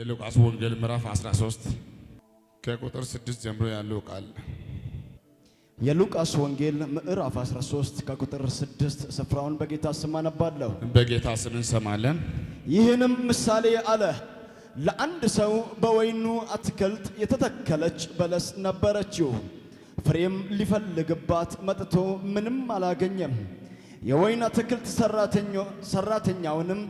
የሉቃስ ወንጌል ምዕራፍ 13 ከቁጥር 6 ጀምሮ ያለው ቃል። የሉቃስ ወንጌል ምዕራፍ 13 ከቁጥር 6 ስፍራውን በጌታ ስም አነባለሁ። በጌታ ስም እንሰማለን። ይህንም ምሳሌ አለ። ለአንድ ሰው በወይኑ አትክልት የተተከለች በለስ ነበረችው። ፍሬም ሊፈልግባት መጥቶ ምንም አላገኘም። የወይን አትክልት ሰራተኛውንም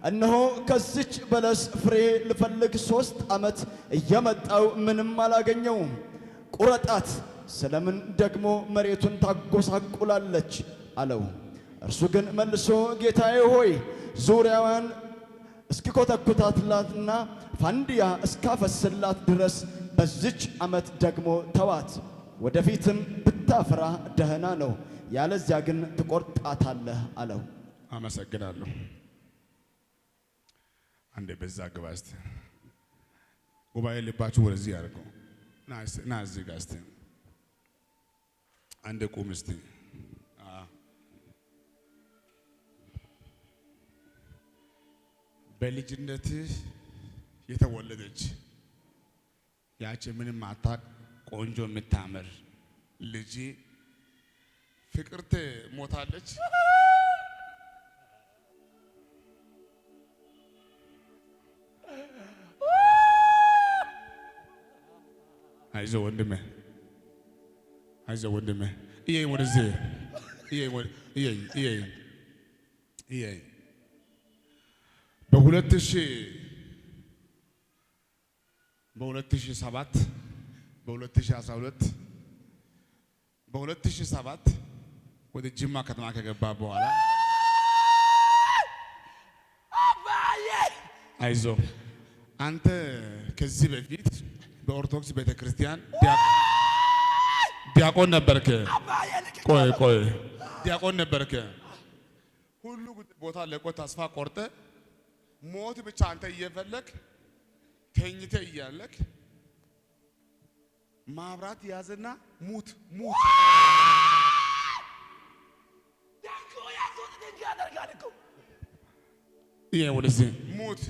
እነሆ ከዚች በለስ ፍሬ ልፈልግ 3 ዓመት እየመጣው ምንም አላገኘውም፣ ቁረጣት፣ ስለምን ደግሞ መሬቱን ታጎሳቁላለች አለው። እርሱ ግን መልሶ ጌታዬ ሆይ ዙሪያዋን እስኪኮተኩታትላትና ፋንድያ እስካፈስላት ድረስ በዚች ዓመት ደግሞ ተዋት፣ ወደፊትም ብታፈራ ደህና ነው፣ ያለዚያ ግን ትቆርጣታለህ አለው። አመሰግናለሁ። አንዴ በዛ ግባ እስቲ። ጉባኤ ልባችሁ ወደዚህ ያድርገው። ና እዚህ ጋር እስቲ አንዴ ቁም እስቲ። በልጅነትህ የተወለደች ያቺ ምንም አታውቅ ቆንጆ የምታምር ልጅ ፍቅርት ሞታለች። አይዞ ወንድሜ፣ አይዞ ወንድሜ። ይሄ ወደዚህ ይሄ በ2007 በ2007 ወደ ጅማ ከተማ ከገባ በኋላ አይዞ አንተ ከዚህ በፊት በኦርቶዶክስ ቤተክርስቲያን ዲያቆን ነበርክ። ቆይ ዲያቆን ነበርክ። ሁሉ ቦታ ለቆ ተስፋ ቆርጠ ሞት ብቻ አንተ እየፈለክ ተኝተ እያለክ ማብራት ያዘና ሙት ይሄ ወደዚህ ሙት።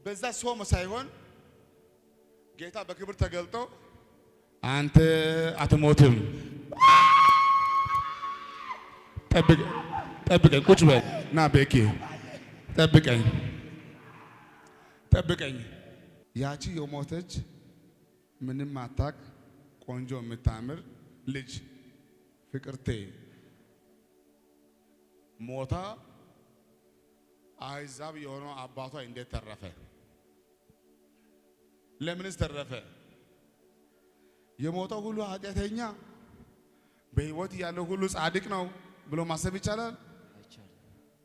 በዛ ሶም ሳይሆን ጌታ በክብር ተገልጦ አንተ አትሞትም፣ ጠብቀኝ፣ ቁጭ በል ና ቤኪ ጠብቀኝ። ያቺ የሞተች ምንም አታውቅ ቆንጆ የምታምር ልጅ ፍቅርቴ ሞታ አሕዛብ የሆነው አባቷ እንዴት ተረፈ? ለምንስ ተረፈ? የሞተው ሁሉ ኃጢአተኛ በሕይወት ያለው ሁሉ ጻድቅ ነው ብሎ ማሰብ ይቻላል?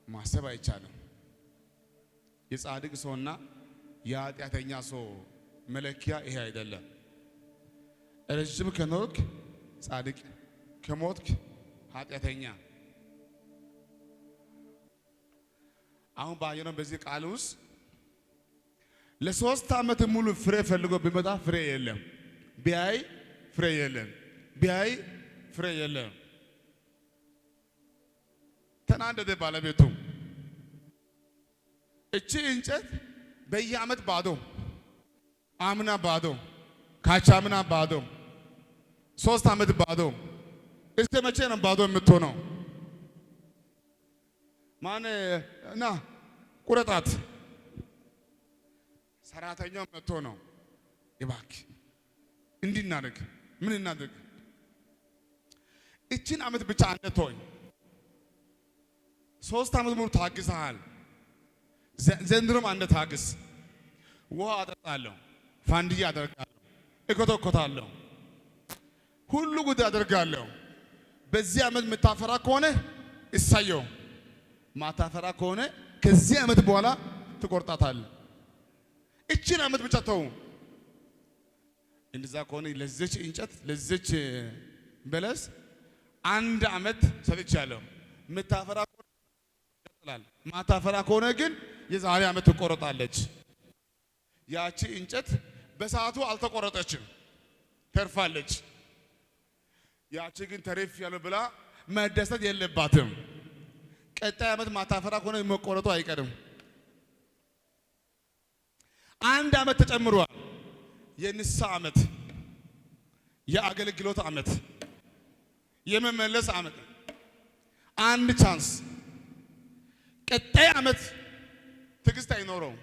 ማሰብ አይቻልም። የጻድቅ ሰውና የኃጢአተኛ ሰው መለኪያ ይሄ አይደለም። ረጅም ከኖርክ ጻድቅ፣ ከሞትክ ኃጢአተኛ። አሁን ባየነው በዚህ ቃል ውስጥ ለ3 ዓመት ሙሉ ፍሬ ፈልጎ ቢመጣ ፍሬ የለም፣ ቢያይ ፍሬ የለም፣ ቢያይ ፍሬ የለም። ተናደደ ባለቤቱ። እቺ እንጨት በየዓመት ባዶ፣ አምና ባዶ፣ ካቻምና ባዶ፣ 3 ዓመት ባዶ። እስከ መቼ ነው ባዶ የምትሆነው? ማን እና ቁረጣት። ሰራተኛው መጥቶ ነው እባክህ እንዲህ እናድርግ፣ ምን እናድርግ? እቺን ዓመት ብቻ አንተ ተወኝ። 3 ዓመት ሙሉ ታግሰሃል። ዘንድሮም አንተ ታግስ። ውሃ አጠጣለሁ፣ ፋንድያ አደርጋለሁ፣ እኮተኮታለሁ፣ ሁሉ ጉዳይ አደርጋለሁ። በዚህ ዓመት የምታፈራ ከሆነ እሳየው፣ ማታፈራ ከሆነ ከዚህ ዓመት በኋላ ትቆርጣታለህ። እቺን ዓመት ብቻ ተው። እንደዛ ከሆነ ለዚች እንጨት ለዚች በለስ 1 ዓመት ሰጥቻለሁ። የምታፈራ ከሆነ ይቀጥላል፣ ማታፈራ ከሆነ ግን የዛሬ ዓመት ትቆረጣለች። ያቺ እንጨት በሰዓቱ አልተቆረጠችም፣ ተርፋለች። ያቺ ግን ተርፍ ያለው ብላ መደሰት የለባትም። ቀጣይ ዓመት ማታፈራ ከሆነ መቆረጡ አይቀርም። አንድ ዓመት ተጨምሯል። የንስሐ ዓመት፣ የአገልግሎት ዓመት፣ የመመለስ ዓመት። አንድ ቻንስ። ቀጣይ ዓመት ትዕግስት አይኖረውም፣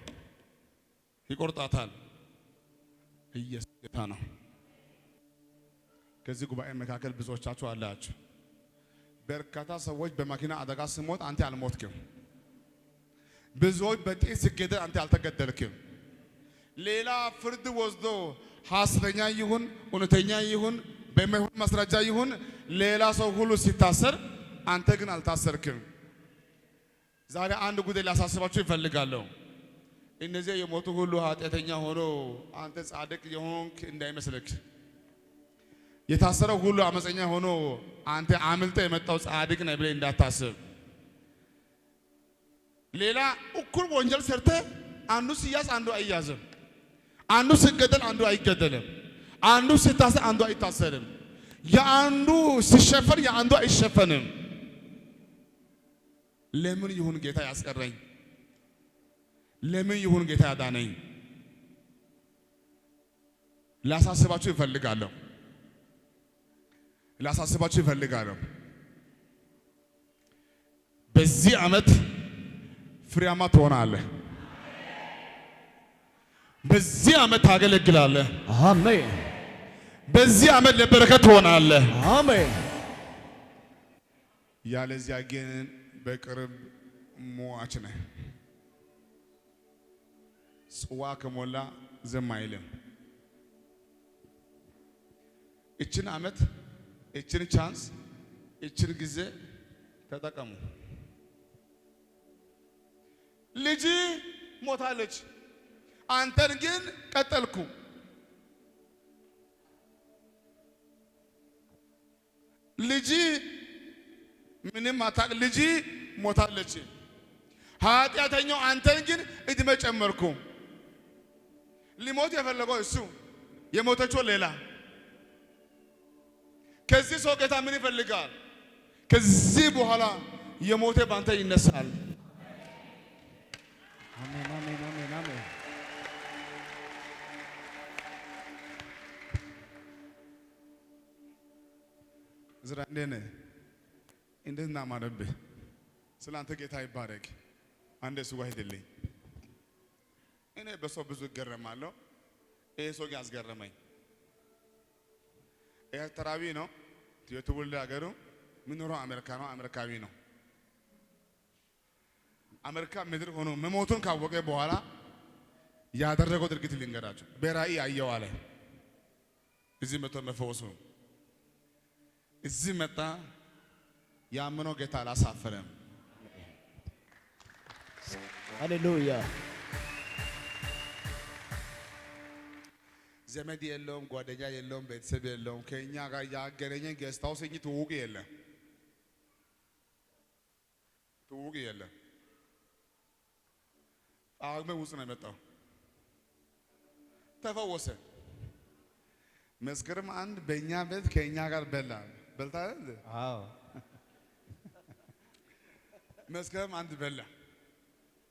ይቆርጣታል። ኢየሱስ ጌታ ነው። ከዚህ ጉባኤ መካከል ብዙዎቻችሁ አላችሁ። በርካታ ሰዎች በመኪና አደጋ ሲሞት አንተ አልሞትክም። ብዙዎች በጥይት ሲገደል አንተ አልተገደልክም። ሌላ ፍርድ ወስዶ ሐሰተኛ ይሁን እውነተኛ ይሁን በማይሆን ማስረጃ ይሁን ሌላ ሰው ሁሉ ሲታሰር አንተ ግን አልታሰርክም። ዛሬ አንድ ጉዳይ ላሳስባችሁ ይፈልጋለሁ። እነዚህ የሞቱ ሁሉ ኃጢአተኛ ሆኖ አንተ ጻድቅ የሆንክ እንዳይመስልክ። የታሰረው ሁሉ አመፀኛ ሆኖ አንተ አምልጠ የመጣው ጻድቅ ነህ ብለህ እንዳታስብ። ሌላ እኩል ወንጀል ሰርተ አንዱ ሲያዝ አንዱ አይያዝም። አንዱ ሲገደል አንዱ አይገደልም። አንዱ ሲታሰር አንዱ አይታሰርም። የአንዱ ሲሸፈን የአንዱ አይሸፈንም። ለምን ይሁን ጌታ ያስቀረኝ? ለምን ይሁን ጌታ ያዳነኝ? ላሳስባችሁ ይፈልጋለሁ። በዚህ ዓመት ፍሬያማ ትሆናለህ። በዚህ ዓመት ታገለግላለህ። አሜን። በዚህ ዓመት ለበረከት ትሆናለህ። አሜን። ያለዚያ ግን በቅርብ ሟች ነህ። ጽዋ ከሞላ ዝም አይልም። እችን ዓመት፣ እችን ቻንስ፣ እችን ጊዜ ተጠቀሙ። ልጅ ሞታለች፣ አንተን ግን ቀጠልኩ። ልጅ ምንም አታውቅ፣ ልጅ ሞታለች። ኃጢአተኛው አንተን ግን እድሜ ጨመርኩ። ሊሞት የፈለገው እሱ፣ የሞተችው ሌላ። ከዚህ ሰው ጌታ ምን ይፈልጋል? ከዚህ በኋላ የሞተ ባንተ ይነሳል። አሜን፣ አሜን፣ አሜን፣ አሜን። ዝራ እንዴት እናማረብህ። ስላንተ ጌታ ይባረክ። አንድ እሱ ጋር ሄድልኝ። እኔ በሰው ብዙ እገረማለሁ። ይሄ ሰው ያስገረመኝ ኤርትራዊ ነው። የትውልድ ሀገሩ የሚኖረው አሜሪካ ነው። አሜሪካዊ ነው። አሜሪካ ምድር ሆኖ መሞቱን ካወቀ በኋላ ያደረገው ድርጊት ልንገራችሁ። በራእይ አየው አለ። እዚህ መጥቶ መፈወሱ እዚህ መጣ። ያመነው ጌታ አላሳፈረም። ሃሌሉያ። ዘመድ የለውም፣ ጓደኛ የለውም፣ ቤተሰብ የለውም። ከኛ ጋር ያገናኘን ገዝታው ሰኝ ትውውቅ የለም። ጳጉሜ ውስጥ ነው የመጣው። ተፈወሰ። መስከረም አንድ በእኛ ቤት ከኛ ጋር በልታ አይደል? አዎ። መስከረም አንድ በላ።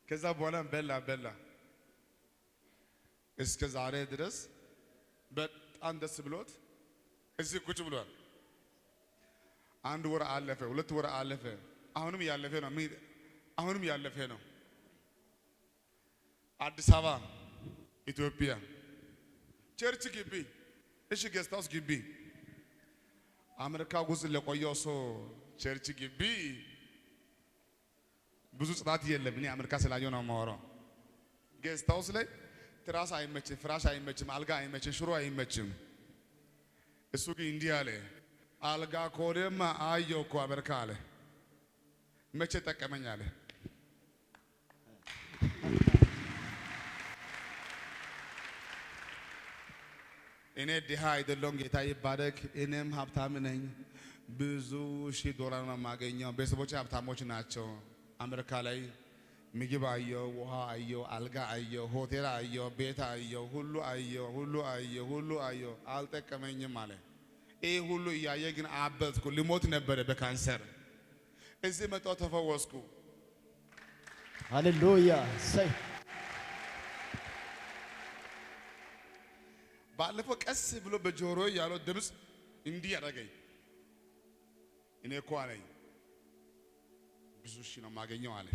ከዛ በኋላ በላ እስከ ዛሬ ድረስ በጣም ደስ ብሎት እዚህ ቁጭ ብሏል። አንድ ወር አለፈ፣ 2 ወር አለፈ። አሁንም ያለፈ ነው። አዲስ አበባ ኢትዮጵያ ቸርች ግቢ፣ እሺ ጌስት ሃውስ ግቢ። አሜሪካ ውስጥ ለቆየው ሰው ቸርች ግቢ ብዙ ጽዳት የለም። እኔ አሜሪካ ስላየው ነው የማወራው። ጌስት ሃውስ ላይ ትራስ አይመችም፣ ፍራሽ አይመችም፣ አልጋ አይመችም፣ ሽሮ አይመችም። እሱ ግን እንዲህ አለ፣ አልጋ ኮደማ አየው እኮ አሜሪካ አለ። መቼ ጠቀመኝ አለ። እኔ ድሃ አይደለሁም፣ ጌታ ይባረክ። እኔም ሀብታም ነኝ። ብዙ ሺህ ዶላር ነው የማገኘው። ቤተሰቦቼ ሀብታሞች ናቸው። አሜሪካ ላይ ምግብ አየው፣ ውሃ አየው፣ አልጋ አየው፣ ሆቴል አየው፣ ቤት አየው፣ ሁሉ አየው። አልጠቀመኝም አለ። ይህ ሁሉ እያየ ግን አበጥኩ። ልሞት ነበረ በካንሰር። እዚህ መጣሁ፣ ተፈወስኩ። ሃሌሉያ። ሰይ ባለፈው ቀስ ብሎ በጆሮ ያለው ድምፅ እንዲህ ያደረገኝ እኔ እኮ አለኝ ብዙ ሺህ ነው የማገኘው አለ።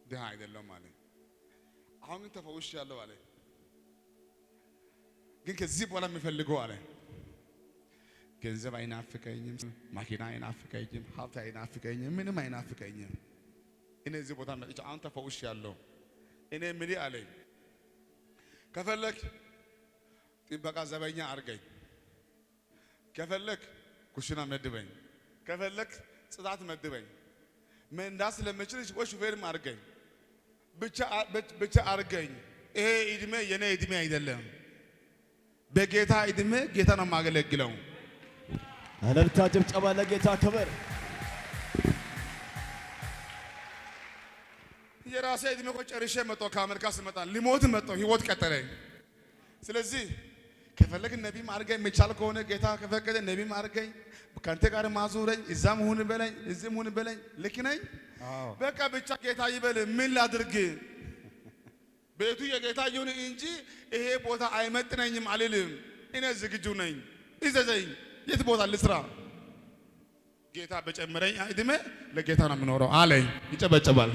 ድሃ አይደለም አለ። አሁን ግን ተፈውሻለሁ አለ። ግን ከዚህ በኋላ የሚፈልገው አለ ገንዘብ አይናፍቀኝም፣ ማኪና አይናፍቀኝም፣ ሀብት አይናፍቀኝም፣ ምንም አይናፍቀኝም። እኔ እዚህ ቦታ መጥቼ አሁን ተፈውሻለሁ። እኔ ምን አለኝ ከፈለክ ጥበቃ ዘበኛ አርገኝ፣ ከፈለክ ኩሽና መድበኝ፣ ከፈለክ ጽዳት መድበኝ፣ መንዳት ስለምችል ወይ ሹፌርም አርገኝ፣ ብቻ አርገኝ። ይሄ እድሜ የኔ እድሜ አይደለም። በጌታ እድሜ ጌታ ነው የማገለግለው። እልልታ ጭብጨባ ለጌታ ክብር። የራሴ እድሜ እኮ ጨርሼ መጣሁ። ከአሜሪካ ስመጣ ሊሞት መጣሁ። ህይወት ቀጠለኝ። ስለዚህ ከፈለግ ነቢም አድርገኝ፣ የሚቻል ከሆነ ጌታ ከፈቀደ ነቢም አድርገኝ፣ ከአንተ ጋር ማዙረኝ፣ እዛም ሁን በለኝ፣ እዚህም ሁን በለኝ። ልክ ነኝ? በቃ ብቻ ጌታ ይበል። ምን ላድርግ? ቤቱ የጌታ ይሁን እንጂ ይሄ ቦታ አይመጥነኝም አልልም። እኔ ዝግጁ ነኝ። እዘዘኝ፣ የት ቦታ ልስራ? ጌታ በጨመረኝ እድሜ ለጌታ ነው የምኖረው አለኝ። ይጨበጨባል።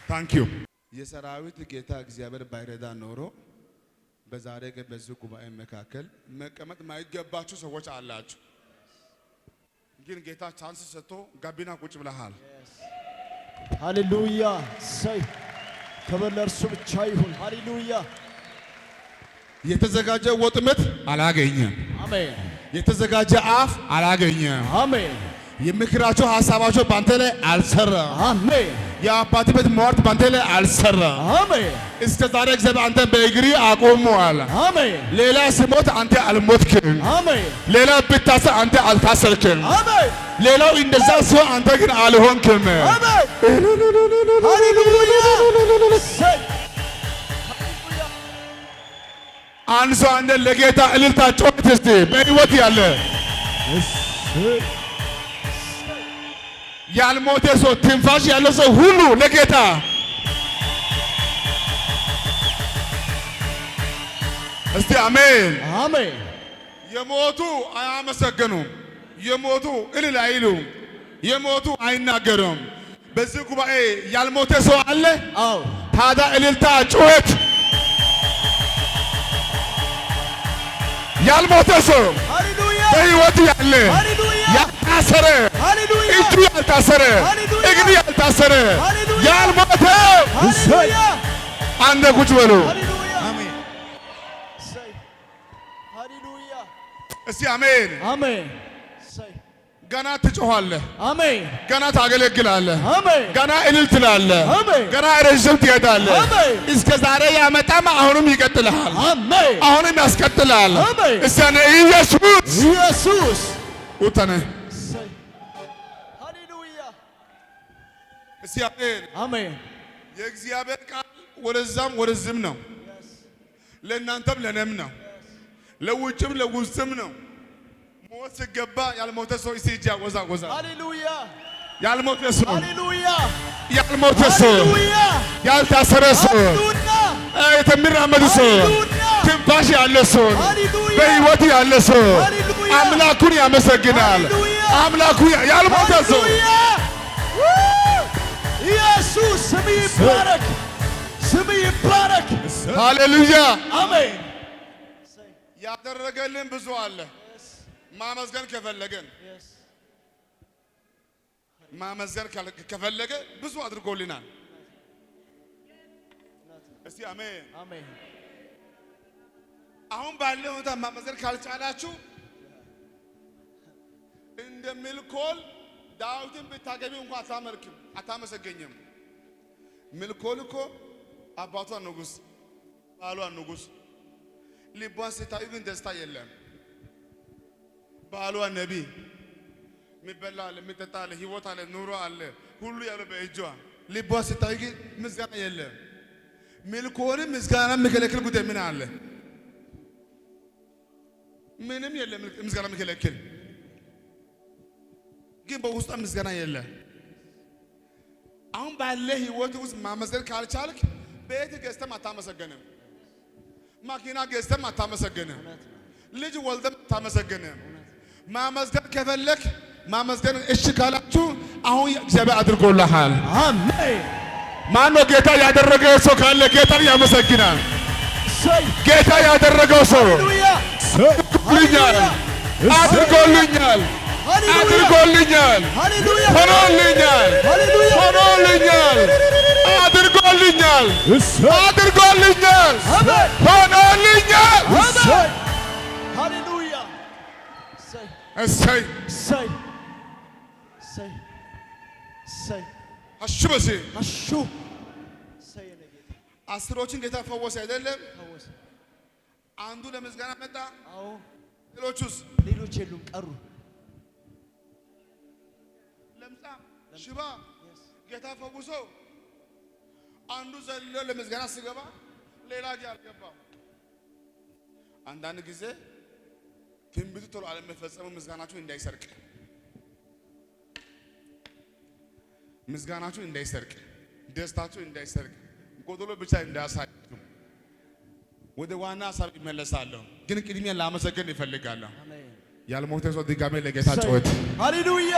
ታንኪዩ። የሰራዊት ጌታ እግዚአብሔር ባይረዳ ኖሮ በዛሬ ቀን በዚህ ጉባኤ መካከል መቀመጥ ማይገባችሁ ሰዎች አላችሁ። ግን ጌታ ቻንስ ሰጥቶ ጋቢና ቁጭ ብለሃል። ሃሌሉያ! ሰይ ክብር ለእርሱ ብቻ ይሁን። ሃሌሉያ! የተዘጋጀ ወጥመድ አላገኘም። አሜን። የተዘጋጀ አፍ አላገኘም። አሜን። የምክራቸው ሐሳባቸው ባንተ ላይ አልሰራም። አሜን። የአባት ቤት ሟርት ባንተ ላይ አልሰራም። አሜን። እስከ ዛሬ እግዚአብሔር አንተ በእግሪ አቆመዋል። አሜን። ሌላ ሲሞት አንተ አልሞትክም። አሜን። ሌላ ብታሰር አንተ አልታሰርክም። አሜን። ሌላው እንደዛ ሲሆን አንተ ግን አልሆንክም። አሜን። ሃሌሉያ! ሰይ አንድ ሰው አንተ ለጌታ እልልታ ጮት እስቲ በሕይወት ያለ ያልሞተ ሰው ትንፋሽ ያለው ሰው ሁሉ ለጌታ እስቲ አሜን አሜን። የሞቱ አያመሰግኑም። የሞቱ እልል አይሉም። የሞቱ አይናገሩም። በዚህ ጉባኤ ያልሞተ ሰው አለ? አዎ። ታዲያ እልልታ ጩኸት ያልሞተ ሰው ሃሌሉያ! በሕይወት ያለ ሃሌሉያ! ያልታሰረ ሃሌሉያ! እጁ ያልታሰረ ሃሌሉያ! እግሩ ያልታሰረ ሃሌሉያ! ያልሞተ ሃሌሉያ! አንደ ቁጭ በሉ። ሃሌሉያ! አሜን። ሰይ ሃሌሉያ! እስቲ አሜን አሜን። ሰይ ገና ትጮኻለህ። አሜን። ገና ታገለግላለህ። አሜን። ገና እልል ትላለህ። አሜን። ገና ረዥም ትሄዳለህ። አሜን። እስከ ዛሬ ያመጣም አሁንም ይቀጥልሃል። አሜን። አሁንም ያስቀጥላል። አሜን። እስቲ አነ ኢየሱስ ኢየሱስ ውተነ ሰይ ሃሌሉያ! እስቲ አሜን አሜን። የእግዚአብሔር ቃል ወደዛም ወደዚህም ነው። ለእናንተም ለእኔም ነው። ለውጭም ለውስጥም ነው። ሞት ሲገባ ያልሞተ ሰው እስቲ እጅ ያወዛወዛ። ሃሌሉያ! ያልሞተ ሰው ሃሌሉያ! ያልሞተ ሰው ሃሌሉያ! ያልታሰረ ሰው ሃሌሉያ! የተሚራመድ ሰው ትንፋሽ ያለ ሰው ሃሌሉያ! በሕይወት ያለ ሰው ሃሌሉያ! አምላኩን ያመሰግናል። ሃሌሉያ! አምላኩ ያልሞተ ሰው ሃሌሉያ! ኢየሱስ ስም ይባረክ፣ ስም ይባረክ። ሃሌሉያ። አሜን። ያደረገልን ብዙ አለ። ማመስገን ከፈለገን ማመስገን ከፈለገ ብዙ አድርጎልናል። እስቲ አሜን አሜን። አሁን ባለው ሁኔታ ማመስገን ካልቻላችሁ እንደ ሚልኮል ዳዊትን ብታገቢ እንኳን አታመልክም፣ አታመሰገኝም። ሚልኮል እኮ አባቷ ንጉሥ፣ ባሏ ንጉሥ፣ ልቧን ስታዩ ግን ደስታ የለም። ባሏ ነቢይ፣ የሚበላ አለ፣ የሚጠጣ አለ፣ ህይወት አለ፣ ኑሮ አለ፣ ሁሉ ያለው በእጇ። ልቧን ስታዩ ግን ምስጋና የለም። ሚልኮልን ምስጋና የሚከለክል ጉዳይ ምን አለ? ምንም የለም። ምስጋና የሚከለክል ግን በውስጧ ምስጋና የለ። አሁን ባለ ህይወት ውስጥ ማመስገን ካልቻልክ ቤት ገዝተም አታመሰግንም። ማኪና ገዝተም አታመሰግንም። ልጅ ወልደም አታመሰግንም። ማመስገን ከፈለክ ማመስገን እሺ ካላችሁ አሁን እግዚአብሔር አድርጎልሃል። አሜን። ማነው ጌታ ያደረገው ሰው ካለ ጌታን ያመሰግናል። ጌታ ያደረገው ሰው አድርጎልኛል፣ አድርጎልኛል፣ አድርጎልኛል፣ ሆኖልኛል፣ ሆኖልኛል፣ አድርጎልኛል፣ አድርጎልኛል፣ ሆኖልኛል። ሃሌሉያ! እሰይ እሰይ እሰይ እሰይ! አሹ በሲ አሹ እሰይ! ጌታ አስሮችን ጌታ ፈወሰ አይደለም? ፈወሰ። አንዱ ለምስጋና መጣ። አዎ። ሌሎቹስ? ሌሎች የሉም፣ ቀሩ። ለምጻም ሽባ ጌታ ፈውሶ አንዱ ዘሎ ለምስጋና ሲገባ ሌላ ጊዜ አልገባም። አንዳንድ ጊዜ ትንቢቱ ቶሎ አለመፈጸሙ ምስጋናችሁ እንዳይሰርቅ፣ ምስጋናችሁ እንዳይሰርቅ፣ ደስታችሁ እንዳይሰርቅ፣ ጎዶሎ ብቻ እንዳያሳያችሁ ወደ ዋና ሀሳብ ይመለሳለሁ። ግን ቅድሚያ ላመሰግን ይፈልጋለሁ። ያልሞተ ሰው ድጋሜ ለጌታ ጩኸት። ሃሌሉያ!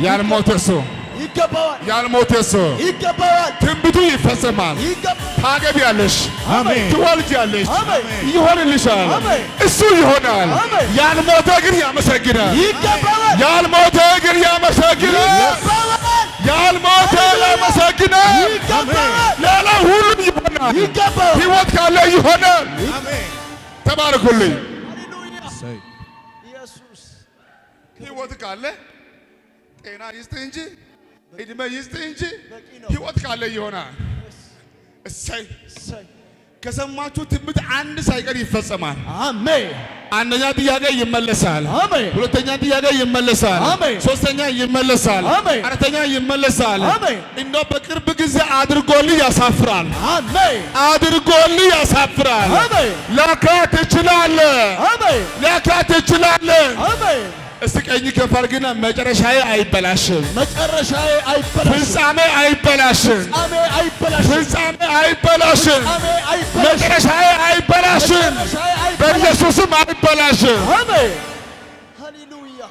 ያልሞተ ሰው ይገባዋል፣ ያልሞተ ሰው ይገባዋል። ትንቢቱ ይፈጸማል። ታገቢያለሽ፣ አሜን። ትወልጃለሽ፣ አሜን። ይሆንልሻል፣ አሜን። እሱ ይሆናል። አሜን። ያልሞተ ግን ያመሰግናል፣ ይገባዋል፣ ያልሞተ ግን ያመሰግናል፣ ይገባዋል፣ ያልሞተ ያመሰግናል። ይገባዋል፣ ሌላ ሁሉ ይሆናል። ይገባዋል። ሕይወት ካለ ይሆናል። ተባረኩልኝ። ሃሌሉያ! ኢየሱስ ሕይወት ካለ ጤና ይስጥ እንጂ እድሜ ይስጥ እንጂ በቂ ነው። ሕይወት ካለ ይሆናል። እሰይ! እሰይ! ከሰማችሁ ትንቢት አንድ ሳይቀር ይፈጸማል። አሜን። አንደኛ ጥያቄ ይመለሳል። አሜን። ሁለተኛ ጥያቄ ይመለሳል። አሜን። ሶስተኛ ይመለሳል። አሜን። አራተኛ ይመለሳል። አሜን። እንደው በቅርብ ጊዜ አድርጎልህ ያሳፍራል። አሜን። አድርጎልህ ያሳፍራል። አሜን። ለካ ትችላለህ፣ አሜን። ለካ ትችላለህ። አሜን። እስቲ ቀኝ ከፍ አድርግና መጨረሻዬ አይበላሽም፣ መጨረሻዬ አይበላሽም፣ ፍጻሜ አይበላሽም፣ ፍጻሜ አይበላሽም፣ ፍጻሜ አይበላሽም፣ ፍጻሜ አይበላሽም፣ መጨረሻዬ አይበላሽም፣ መጨረሻዬ አይበላሽም። በኢየሱስም አይበላሽም። አሜን። ሃሌሉያ!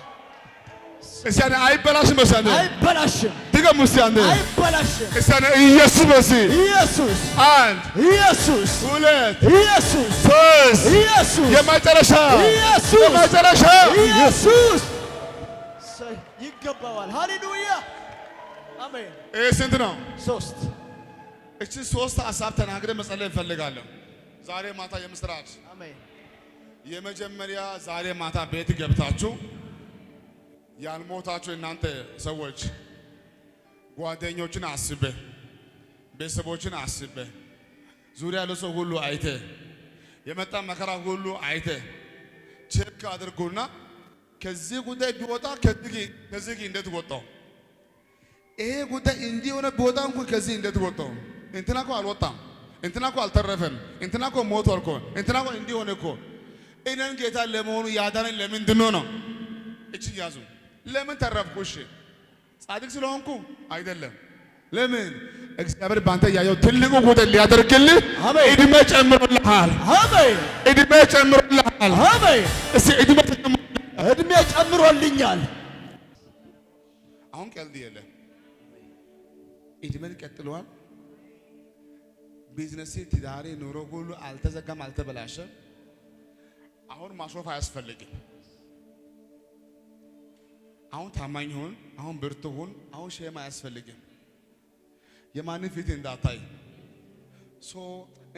እስቲ አይበላሽም። እስቲ አይበላሽም፣ ድገሙ። እስቲ አይበላሽም። እስቲ ኢየሱስ በሲ ኢየሱስ፣ አንድ ኢየሱስ፣ ሁለት ኢየሱስ፣ ሶስት ኢየሱስ፣ የመጨረሻ ኢየሱስ፣ የመጨረሻ ኢየሱስ ይገባዋል። ሃሌሉያ! አሜን። ይህ ስንት ነው? ሶስት። እቺ ሶስት ሀሳብ ተናግረን መጸለይ እንፈልጋለን። ዛሬ ማታ የምስራች አሜን። የመጀመሪያ ዛሬ ማታ ቤት ገብታችሁ ያልሞታችሁ እናንተ ሰዎች ጓደኞችን አስበ፣ ቤተሰቦችን አስበ፣ ዙሪያ ያለው ሰው ሁሉ አይተ፣ የመጣ መከራ ሁሉ አይተ ቼክ አድርጉና ከዚህ ጉዳይ ቢወጣ ከዚህ እንዴት ወጣው? ይሄ ጉዳይ እንዲህ ሆነ ቢወጣ እንኳን ከዚህ እንዴት ወጣው? እንትና እኮ አልወጣም፣ እንትና እኮ አልተረፈም፣ እንትና እኮ ሞቷል እኮ፣ እንትና እኮ እንዲህ ሆነ እኮ። እኔን ጌታ ለመሆኑ ያዳነኝ ለምንድን ነው? እቺ ያዙ። ለምን ተረፍኩ? እሺ ጻድቅ ስለሆንኩ አይደለም። ለምን? እግዚአብሔር ባንተ ያየው ትልቁ ጉዳይ ሊያደርግልህ እድሜ ጨምሮልሃል። አሜን። እድሜ ጨምሮልሃል። አሜን። እስቲ እድሜ ጨምሮልኛል። አሁን ቀልድ የለም። እድሜን ቀጥሏል። ቢዝነስ፣ ትዳሬ፣ ኑሮ ሁሉ አልተዘጋም፣ አልተበላሸም። አሁን ማሾፍ አያስፈልግም። አሁን ታማኝ ሁን፣ አሁን ብርቱ ሁን፣ አሁን ሼም አያስፈልግም። የማንን ፊት እንዳታይ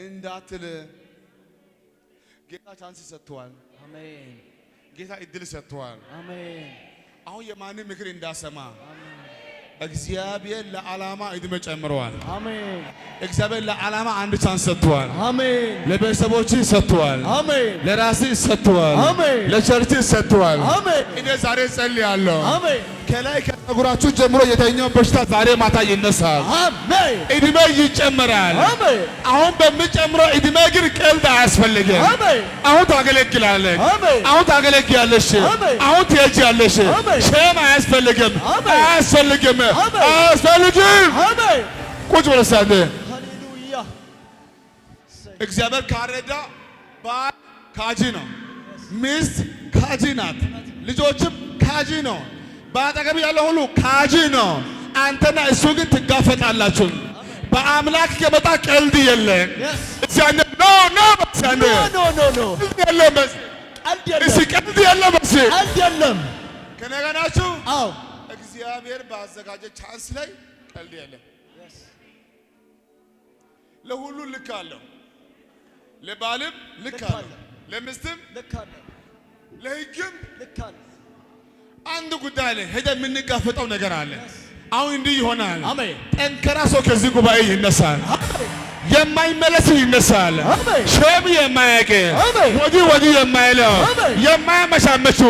እንዳትል ጌታ ቻንስ ሰጥቷል። አሜን። ጌታ እድል ሰጥቷል። አሜን። አሁን የማንን ምክር እንዳሰማ እግዚአብሔር ለዓላማ እድሜ ጨምረዋል። አሜን። እግዚአብሔር ለዓላማ አንድ ቻንስ ሰጥቷል። አሜን። ለቤተሰቦች ሰጥቷል። አሜን። ለራስ ሰጥቷል። አሜን። ለቸርች ሰጥቷል። አሜን። እኔ ዛሬ ጸልያለሁ። አሜን። ከላይ ከፀጉራችሁ ጀምሮ የተኛው በሽታ ዛሬ ማታ ይነሳል። አሜን። እድሜ ይጨመራል። አሜን። አሁን በሚጨምረው እድሜ ግን ቀልድ አያስፈልግም። አሜን። አሁን ታገለግላለህ። አሜን። አሁን ታገለግያለሽ። አሜን። አሁን ትሄጃለሽ። አሜን። ሼም አያስፈልግም። አሜን። አያስፈልግም። አሜን። አያስፈልግም። አሜን። ቁጭ ብለህ ሳለ ሃሌሉያ! እግዚአብሔር ካረዳ ባል ካጂ ነው፣ ሚስት ካጂ ናት፣ ልጆችም ካጂ ነው፣ በአጠገብ ያለው ሁሉ ካጂ ነው። አንተና እሱ ግን ትጋፈጣላችሁ። በአምላክ ከመጣ ቀልድ የለም። እዚያነ ኖ ኖ በዚያነ ኖ ኖ ኖ የለም። እሺ ቀልድ የለም። እሺ ቀልድ የለም። ከነገ ናችሁ። አዎ እግዚአብሔር ባዘጋጀ ቻንስ ላይ ቀልድ የለም። ለሁሉ ልክ አለው። ለባልም ልክ አለው፣ ለሚስትም ልክ አለው፣ ለሕግም ልክ አለው። አንድ ጉዳይ ላይ ሄደ የምንጋፈጠው ነገር አለ። አሁን እንዲህ ይሆናል። አሜን። ጠንካራ ሰው ከዚህ ጉባኤ ይነሳል። የማይመለስ ይነሳል። ሸም የማያውቅ ወዲህ ወዲህ የማይለው የማያመሻመቹ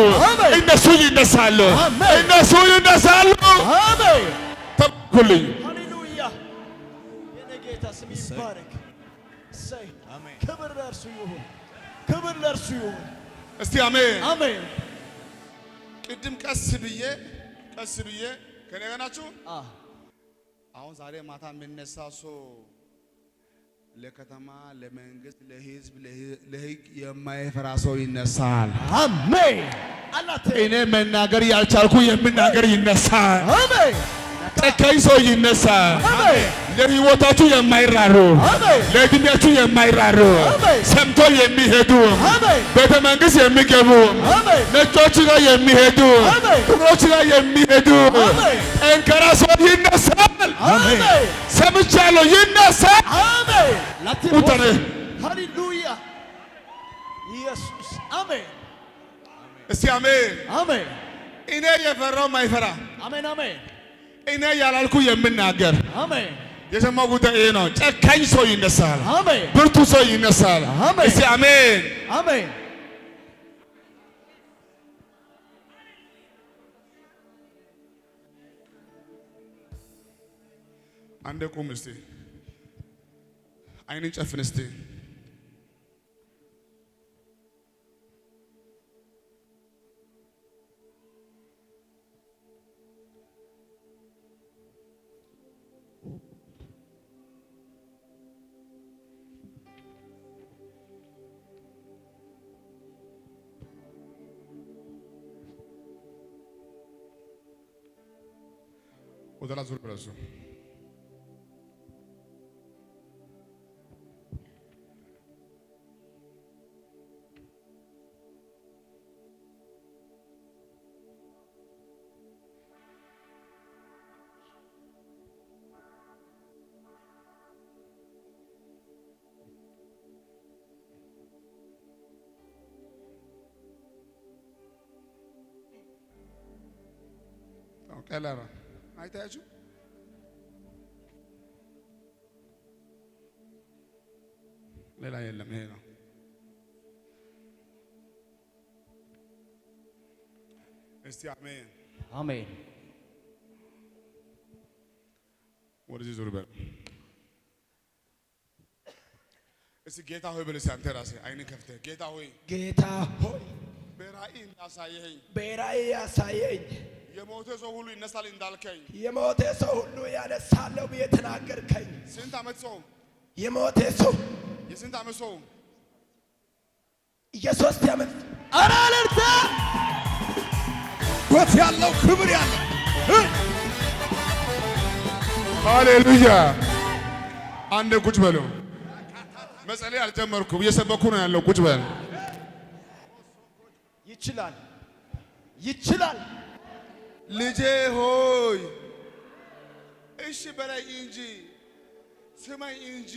እነሱ ይነሳሉ። እነሱ ይነሳሉ። አሜን። ተባረኩልኝ። ሃሌሉያ። የኔ ጌታ ስም ይባረክ። እሰይ። ክብር ለእርሱ ይሁን፣ ክብር ለእርሱ ይሁን። እስቲ አሜን አሜን። ቅድም ቀስ ብዬ ከኔ ጋር ናችሁ። አሁን ዛሬ ማታ የሚነሳ ሰው ለከተማ፣ ለመንግስት፣ ለህዝብ፣ ለህግ የማይፈራ ሰው ይነሳል። አሜን። እኔ መናገር ያልቻልኩ የምናገር ይነሳል። አሜን። ጨካኝ ሰው ይነሳል። ለህይወታችሁ የማይራሩ፣ ለእድሜያችሁ የማይራሩ፣ ሰምቶ የሚሄዱ፣ ቤተ መንግስት የሚገቡ፣ ነጮች ጋር የሚሄዱ፣ ጥቁሮች ጋር የሚሄዱ ጠንካራ ሰው ይነሳል። ሰምቻለሁ፣ ይነሳል። ቁጠር። ሃሌሉያ ኢየሱስ። አሜን። እስቲ አሜን አሜን። እኔ የፈራው ማይፈራ፣ አሜን አሜን። እኔ ያላልኩ የምናገር አሜን። የሰማው ጉዳይ ይሄ ነው። ጨካኝ ሰው ይነሳል። አሜን። ብርቱ ሰው ይነሳል። አሜን። እስቲ አሜን አሜን። አንዴ ቁም እስቲ፣ አይንን ጨፍን እስቲ። ወደ ላይ ዙር ብለሱ ቀላል አይታያችሁ። ሌላ የለም። ይሄ ነው። እስቲ አሜን አሜን። ወደዚህ ዙር በል እስቲ። ጌታ ሆይ በል እስቲ። አንተ ራስህ አይን ከፍተህ ጌታ ሆይ፣ ጌታ ሆይ በራእይ እንዳሳየኸኝ፣ በራእይ ያሳየኝ፣ የሞተ ሰው ሁሉ ይነሳል እንዳልከኝ፣ የሞተ ሰው ሁሉ ያነሳለሁ ብዬ ተናገርከኝ። ስንት ዓመት ሰው የሞተ ሰው የስንት ዓመት ሰው የሶስት ዓመት ኧረ አለርታ ቦት ያለው ክብር ያለው ሃሌሉያ። አንድ ቁጭ በሉ። መጸለይ አልጀመርኩም፣ እየሰበኩ ነው ያለው። ቁጭ በል። ይችላል ይችላል። ልጄ ሆይ እሺ በላይ እንጂ ስማኝ እንጂ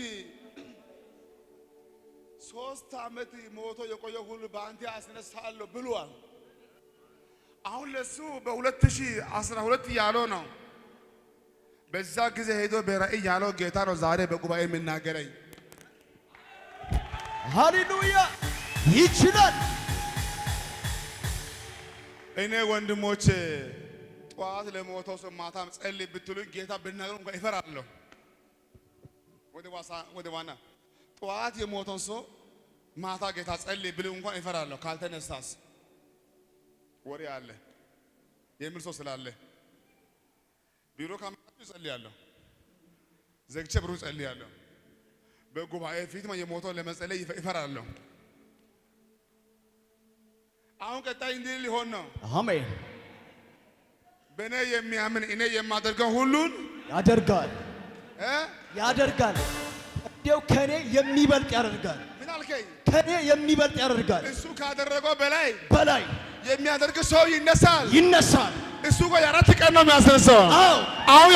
3 ዓመት ሞቶ የቆየ ሁሉ በአንተ አስነሳለሁ ብሏል። አሁን ለሱ በ2012 ያለው ነው። በዛ ጊዜ ሄዶ በራእይ ያለው ጌታ ነው ዛሬ በጉባኤ የምናገረኝ። ሃሌሉያ ይችላል። እኔ ወንድሞቼ ጠዋት ለሞተው ሰው ማታም ጸልይ ብትሉኝ ጌታ ብናገር እንኳን ይፈራለሁ። ወደ ዋና ጠዋት የሞተው ሰው ማታ ጌታ ጸልይ ብለው እንኳን ይፈራለሁ። ካልተነሳስ ወሬ አለ የሚል ሰው ስላለ ቢሮ ካመጣችሁ ጸልያለሁ፣ ዘግቼ ብሩ ጸልያለሁ። በጉባኤ ፊት የሞተው ለመጸለይ ይፈራለሁ። አሁን ቀጣይ እንዲህ ሊሆን ነው። አሜን። በእኔ የሚያምን እኔ የማደርገው ሁሉን ያደርጋል ያደርጋል። እንዲያው ከኔ የሚበልጥ ያደርጋል። ምን አልከኝ? ከኔ የሚበልጥ ያደርጋል። እሱ ካደረገው በላይ የሚያደርግ ሰው ይነሳል። እሱ ጋር የአራት ቀን ነው የሚያስነሳው። አሁን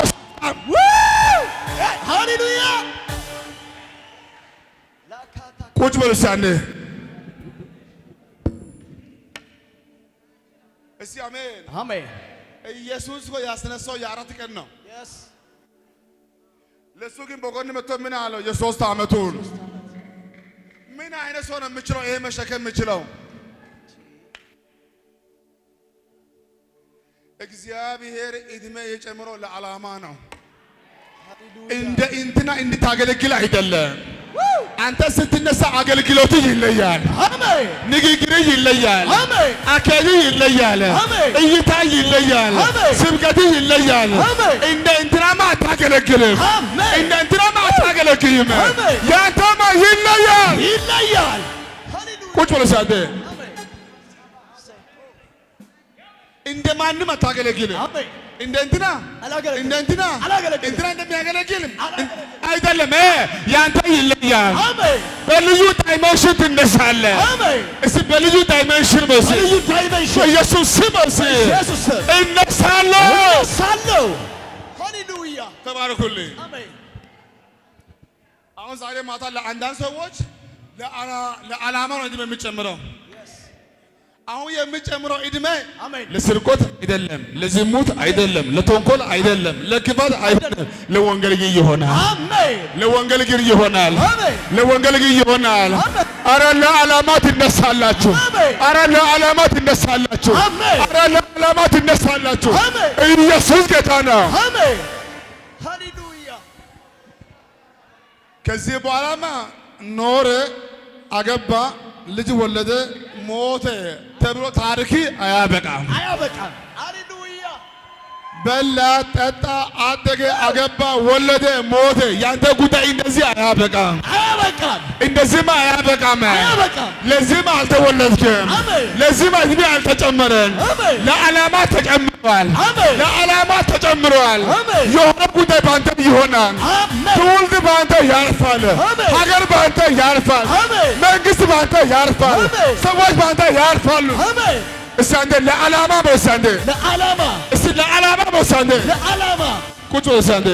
ሃሌሉያ። ቁጭ በሉ እስኪ እስኪ አሜን አሜን። ኢየሱስ እኮ ያስነሳው የአራት ቀን ነው። ለሱ ግን በጎን መጥቶ ምን አለው? የሶስት ዓመቱን ምን አይነት ሰው ነው የምችለው ይሄ መሸከም የምችለው? እግዚአብሔር እድሜ የጨመረው ለዓላማ ነው። እንደ እንትና እንድታገለግል አይደለም። አንተ ስትነሳ አገልግሎት ይለያል። አሜን። ንግግር ይለያል። አሜን። አካሄድ ይለያል። አሜን። እይታ ይለያል። አሜን። ስብከት ይለያል። አሜን። እንደ እንትናማ አታገለግልም። አሜን። እንደ እንትናማ አታገለግልም። አሜን። ያንተማ ይለያል። ቁጭ ብለህ ሳደ እንደ ማንም አታገለግልም። አሜን። እንደ እንትና እንደሚያገለግል አይደለም። ያንተ ይለያል። አሜን። በልዩ ዳይሜንሽን ትነሳለህ። አሜን። እስቲ በልዩ ዳይሜንሽን በኢየሱስ ስም እነሳለሁ። ሃሌሉያ ተባረኩልኝ። አሜን። አሁን ዛሬ ማታ ለአንዳንድ ሰዎች ለዓላማ ነው እድሜ የሚጨምረው። አሁን የሚጨምረው እድሜ ለስርቆት አይደለም፣ ለዝሙት አይደለም፣ ለተንኮል አይደለም፣ ለክፋት አይደለም። ለወንጌል ይሆናል። አሜን። ለወንጌል ይሆናል። አሜን። ለወንጌል ይሆናል። አረ ለዓላማ ትነሳላችሁ። አረ ለዓላማ ትነሳላችሁ። አረ ለዓላማ ትነሳላችሁ። ኢየሱስ ጌታ ነው። አሜን። ሃሌሉያ። ከዚህ በኋላማ ኖረ፣ አገባ፣ ልጅ ወለደ፣ ሞተ ተብሎ ታሪክ አያበቃም። ሃሌሉያ። በላ፣ ጠጣ፣ አደገ፣ አገባ፣ ወለደ፣ ሞተ። ያንተ ጉዳይ እንደዚህ አያበቃም። እንደዚህማ አያበቃም። ለዚህም አልተወለድክም። ለዚህም እድሜ አልተጨመረን። ለዓላማ ተጨምሯል። ለዓላማ ተጨምሯል። የሆነ ጉዳይ በአንተ ይሆናል። ትውልድ በአንተ ያርፋል። ሀገር በአንተ ያርፋል። መንግስት በአንተ ያርፋል። ሰዎች በአንተ ያርፋሉ። እስቲ አንዴ ለዓላማ በእስቲ አንዴ እስቲ ለዓላማ በእስቲ አንዴ ቁጭ በል እስቲ አንዴ።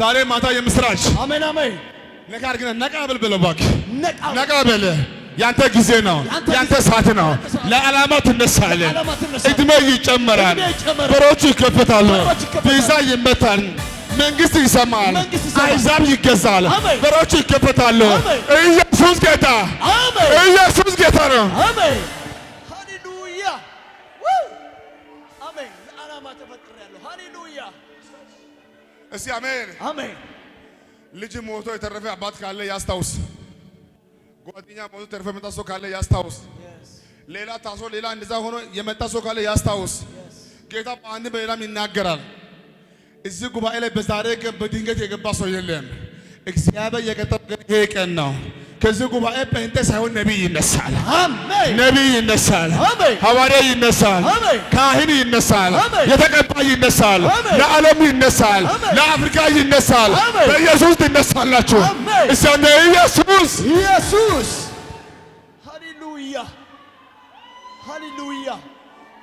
ዛሬ ማታ የምስራች አሜን አሜን። ነቃ አድርግና ነቃ በል በለው እባክህ ነቃ በል። ያንተ ጊዜ ነው። ያንተ ሰዓት ነው። ለዓላማ ትነሳለህ። እድሜ ይጨመራል። በሮቹ ይከፈታሉ። ቪዛ ይመታል። መንግስት ይሰማል። አሕዛብ ይገዛል። በሮቹ ይከፈታሉ። ኢየሱስ ጌታ ኢየሱስ ጌታ ነው። አሜን ሃሌሉያ አሜን። ለዓላማ ተፈጥሬያለሁ። ሃሌሉያ እስቲ አሜን አሜን። ልጅ ሞቶ የተረፈ አባት ካለ ያስታውስ። ጓደኛ ሞቶ የተረፈ መጣ ሰው ካለ ያስታውስ። ሌላ ታሶ ሌላ እንደዛ ሆኖ የመጣ ሰው ካለ ያስታውስ። ጌታ በአንድ በሌላም ይናገራል። እዚህ ጉባኤ ላይ በዛሬ ቀን በድንገት የገባ ሰው የለም። እግዚአብሔር የቀጠረው ይሄ ቀን ነው። ከዚህ ጉባኤ ጴንጤ ሳይሆን ነቢይ ይነሳል። አሜን። ነቢይ ይነሳል። አሜን። ሐዋርያ ይነሳል። አሜን። ካህን ይነሳል። የተቀባ ይነሳል። ለዓለም ይነሳል። ለአፍሪካ ይነሳል። በኢየሱስ ትነሳላችሁ። እስቲ አንዴ ኢየሱስ ኢየሱስ። ሃሌሉያ ሃሌሉያ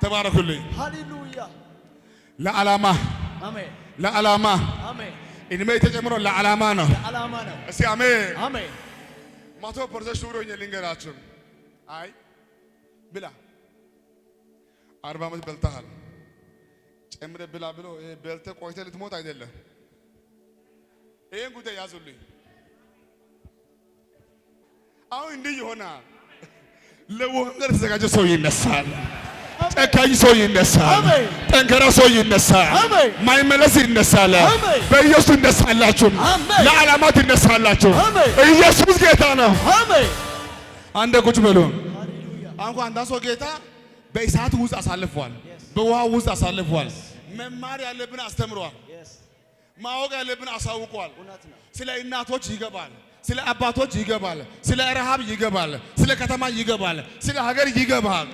ተባረኩልኝ። ሃሌሉያ ለዓላማ አሜን። ለዓላማ አሜን። እድሜ የተጨመረው ለዓላማ ነው። ለዓላማ ነው። እስቲ አሜን አሜን። 100% ሹር ሆኜ ልንገራችሁ። አይ ብላ 40 ዓመት በልተሃል ጨምረ ብላ ብሎ በልተህ ቆይተህ ልትሞት አይደለም። ይሄን ጉዳይ ያዙልኝ። አሁን እንዲህ ይሆናል። ለወንጌል የተዘጋጀ ሰው ይነሳል። ጨካኝ ሰው ይነሳል። ጠንካራ ሰው ይነሳል። ማይመለስ ይነሳል። በኢየሱስ ትነሳላችሁ። ለዓላማ ትነሳላችሁ። ኢየሱስ ጌታ ነው። አንደ ቁጭ በሉ። አንኳ አንዳ ሰው ጌታ በእሳት ውስጥ አሳልፏል። በውሃ ውስጥ አሳልፏል። መማር ያለብን አስተምሯል። ማወቅ ያለብን አሳውቋል። እውነት ነው። ስለ እናቶች ይገባል፣ ስለ አባቶች ይገባል፣ ስለ ረሃብ ይገባል፣ ስለ ከተማ ይገባል፣ ስለ ሀገር ይገባል።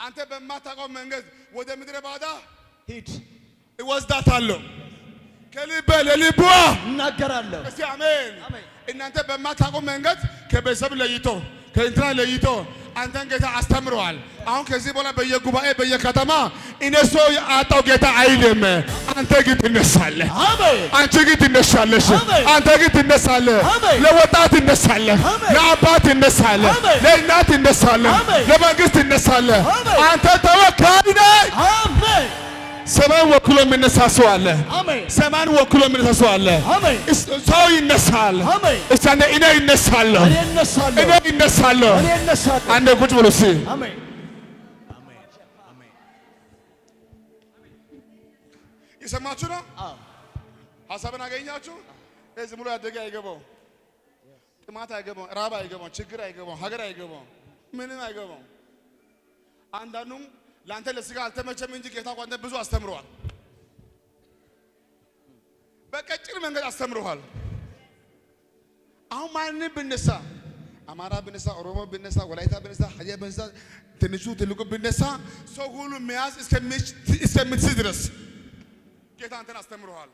አንተ በማታውቀው መንገድ ወደ ምድረ ባዳ ሂድ እወስዳታለሁ፣ ከልቤ ለልቧ እናገራለሁ። እስቲ አሜን። አሜን። እናንተ በማታውቀው መንገድ ከቤተሰብ ለይቶ ከእንትና ለይቶ አንተን ጌታ አስተምረዋል። አሁን ከዚህ በኋላ በየጉባኤ በየከተማ እነሱ አጣው ጌታ አይልም። አንተ ግን ትነሳለህ። አሜን። አንቺ ግን ትነሳለሽ። አሜን። አንተ ግን ትነሳለህ። አሜን። ለወጣት ትነሳለህ። አሜን። ለአባት ትነሳለህ። አሜን። ለእናት ትነሳለህ። አሜን። ለመንግስት ትነሳለህ። አሜን። አንተ ተወካይ ነህ። አሜን። ሰማን ወክሎ የሚነሳ ሰው አለ። አሜን። ሰማን ወክሎ የሚነሳ ሰው አለ። አሜን። ሰው ይነሳል። አሜን። እስቲ አንዴ እኔ ይነሳለሁ፣ እኔ እነሳለሁ፣ እኔ ይነሳለሁ። እኔ እነሳለሁ። አንዴ ቁጭ ብሎ እስቲ አሜን። የሰማችሁ ነው። አዎ። ሀሳብን አገኛችሁ። ዝም ብሎ ያደገ አይገባው፣ ጥማት አይገባው፣ ራብ አይገባው፣ ችግር አይገባው፣ ሀገር አይገባው፣ ምንም አይገባው። አንዳንዱም ለአንተ ለስጋ አልተመቸም እንጂ ጌታ እኮ አንተ ብዙ አስተምረዋል። በቀጭን መንገድ አስተምረዋል። አሁን ማንም ብነሳ፣ አማራ ብነሳ፣ ኦሮሞ ብነሳ፣ ወላይታ ብነሳ፣ ሀዲያ ብነሳ፣ ትንሹ ትልቁ ብነሳ ሰው ሁሉ መያዝ እስከምትችል ድረስ ጌታ አንተን አስተምረዋል።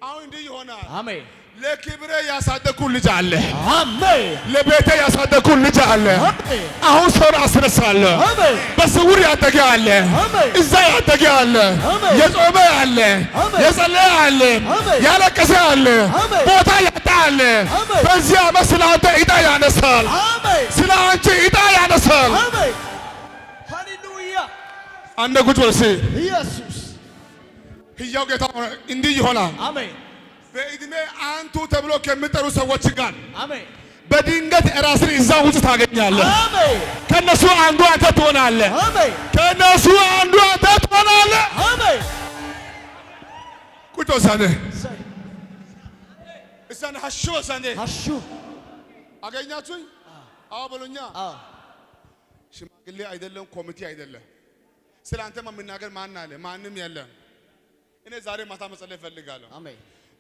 አሁን እንዲህ ይሆናል። አሜን። ለክብሬ ያሳደግኩ ልጅ አለ። አሜን። ለቤቴ ያሳደግኩ ልጅ አለ። አሜን። አሁን ሰውን አስነሳለሁ። አሜን። በስውር ያደገ አለ፣ አሜን። እዛ ያደገ አለ፣ አሜን። የጾመ አለ፣ አሜን። የጸለየ አለ፣ አሜን። ያለቀሰ አለ፣ አሜን። ቦታ ያጣ አለ። አሜን። በዚህ ዓመት ስለ አንተ ዕጣ ያነሳል፣ አሜን። ስለ አንቺ ዕጣ ያነሳል። አሜን። ሃሌሉያ። አንደ ቁጭ በል እስኪ። ኢየሱስ ሕያው ጌታ እንዲህ ይሆናል። አሜን። በዕድሜ አንቱ ተብሎ ከሚጠሩ ሰዎች ጋር አሜን። በድንገት ራስን እዛ ውስጥ ታገኛለህ። አሜን። ከነሱ አንዱ አንተ ትሆናለህ። አሜን። ከነሱ አንዱ አንተ ትሆናለህ። አሜን። ቁጭ ወሳኔ ሰይ እሳኔ ሀሹ ወሳኔ አሹ አገኛችሁኝ? አዎ በሉኛ። አዎ። ሽማግሌ አይደለም፣ ኮሚቴ አይደለም። ስለ አንተማ የምናገር ማን አለ? ማንም የለም። እኔ ዛሬ ማታ መጸለይ እፈልጋለሁ። አሜን።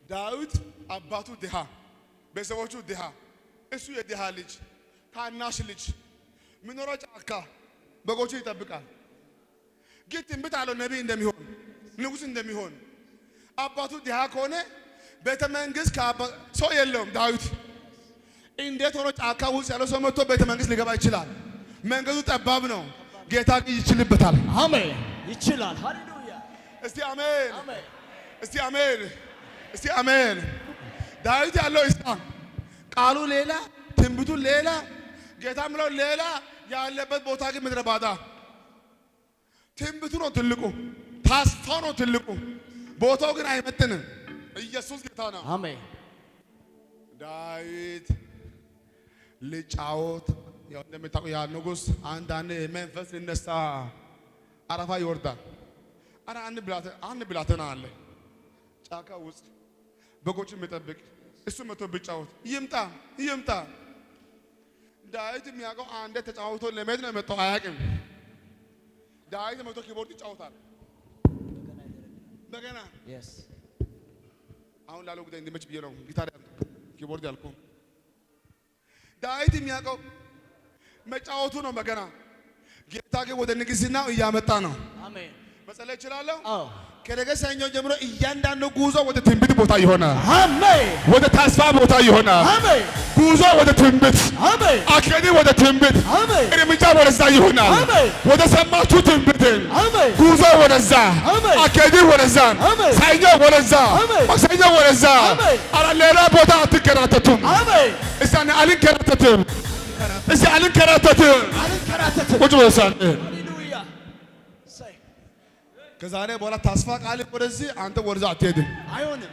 ዳዊት አባቱ ድሃ፣ ቤተሰቦቹ ድሃ፣ እሱ የድሃ ልጅ ታናሽ ልጅ ምኖረው ጫካ በጎቹ ይጠብቃል። ግን ትንቢት አለው ነቢይ እንደሚሆን ንጉሥ እንደሚሆን። አባቱ ድሃ ከሆነ ቤተ መንግስት ሰው የለውም። ዳዊት እንዴት ሆኖ ጫካ ውስጥ ያለው ሰው መጥቶ ቤተ መንግስት ሊገባ ይችላል? መንገዱ ጠባብ ነው። ጌታ ግን ይችልበታል። አሜን። ይችላል። ሃሌሉያ። እስቲ አሜን፣ አሜን። እስቲ አሜን፣ እስቲ አሜን። ዳዊት ያለው እሳ ቃሉ ሌላ፣ ትንቢቱ ሌላ፣ ጌታ ምለው ሌላ፣ ያለበት ቦታ ግን ምድረ ባዳ። ትንቢቱ ነው ትልቁ፣ ተስፋው ነው ትልቁ፣ ቦታው ግን አይመጥንም። ኢየሱስ ጌታ ነው። አሜን። ዳዊት ልጫወት ያው እንደምታውቁ ያ ንጉሥ አንዳንድ መንፈስ ይነሳ አረፋ ይወርዳል። አረ አንድ ብላቴና አለ ጫካ ውስጥ በጎችን የሚጠብቅ እሱ መቶ ቢጫወት ይምጣ ይምጣ። ዳዊት የሚያውቀው አንዴ ተጫውቶ ለመሄድ ነው የመጣው፣ አያውቅም። ዳዊት መቶ ኪቦርድ ይጫወታል በገና። አሁን ላለው ጉዳይ እንዲመች ብዬ ነው ጊታር ኪቦርድ ያልኩ። ዳዊት የሚያውቀው መጫወቱ ነው በገና። ጌታ ግን ወደ ንግስናው እያመጣ ነው። አሜን። መጸለይ እችላለሁ። አዎ። ከነገ ሰኞ ጀምሮ እያንዳንዱ ጉዞ ወደ ትንቢት ቦታ ይሆናል። አሜን። ወደ ተስፋ ቦታ ይሆናል። አሜን። ጉዞ ወደ ትንቢት፣ አሜን። አካሄድ ወደ ትንቢት፣ አሜን። እርምጃ ወደዛ ይሆናል። አሜን። ወደ ሰማችሁ ትንቢት አሜን። ጉዞ ወደዛ፣ አሜን። አካሄድ ወደዛ፣ አሜን። ሰኞ ወደዛ፣ አሜን። ማክሰኞ ወደዛ። አሜን። ኧረ ሌላ ቦታ አትከራተቱም። አሜን። እሳኔ አልንከራተትም፣ እዛ አልንከራተትም። አልንከራተትም። ቁጭ በሳን ሃሌሉያ። ሰይ ከዛሬ በኋላ ተስፋ ቃል ወደዚህ አንተ ወደዛ አትሄድም። አይሆንም።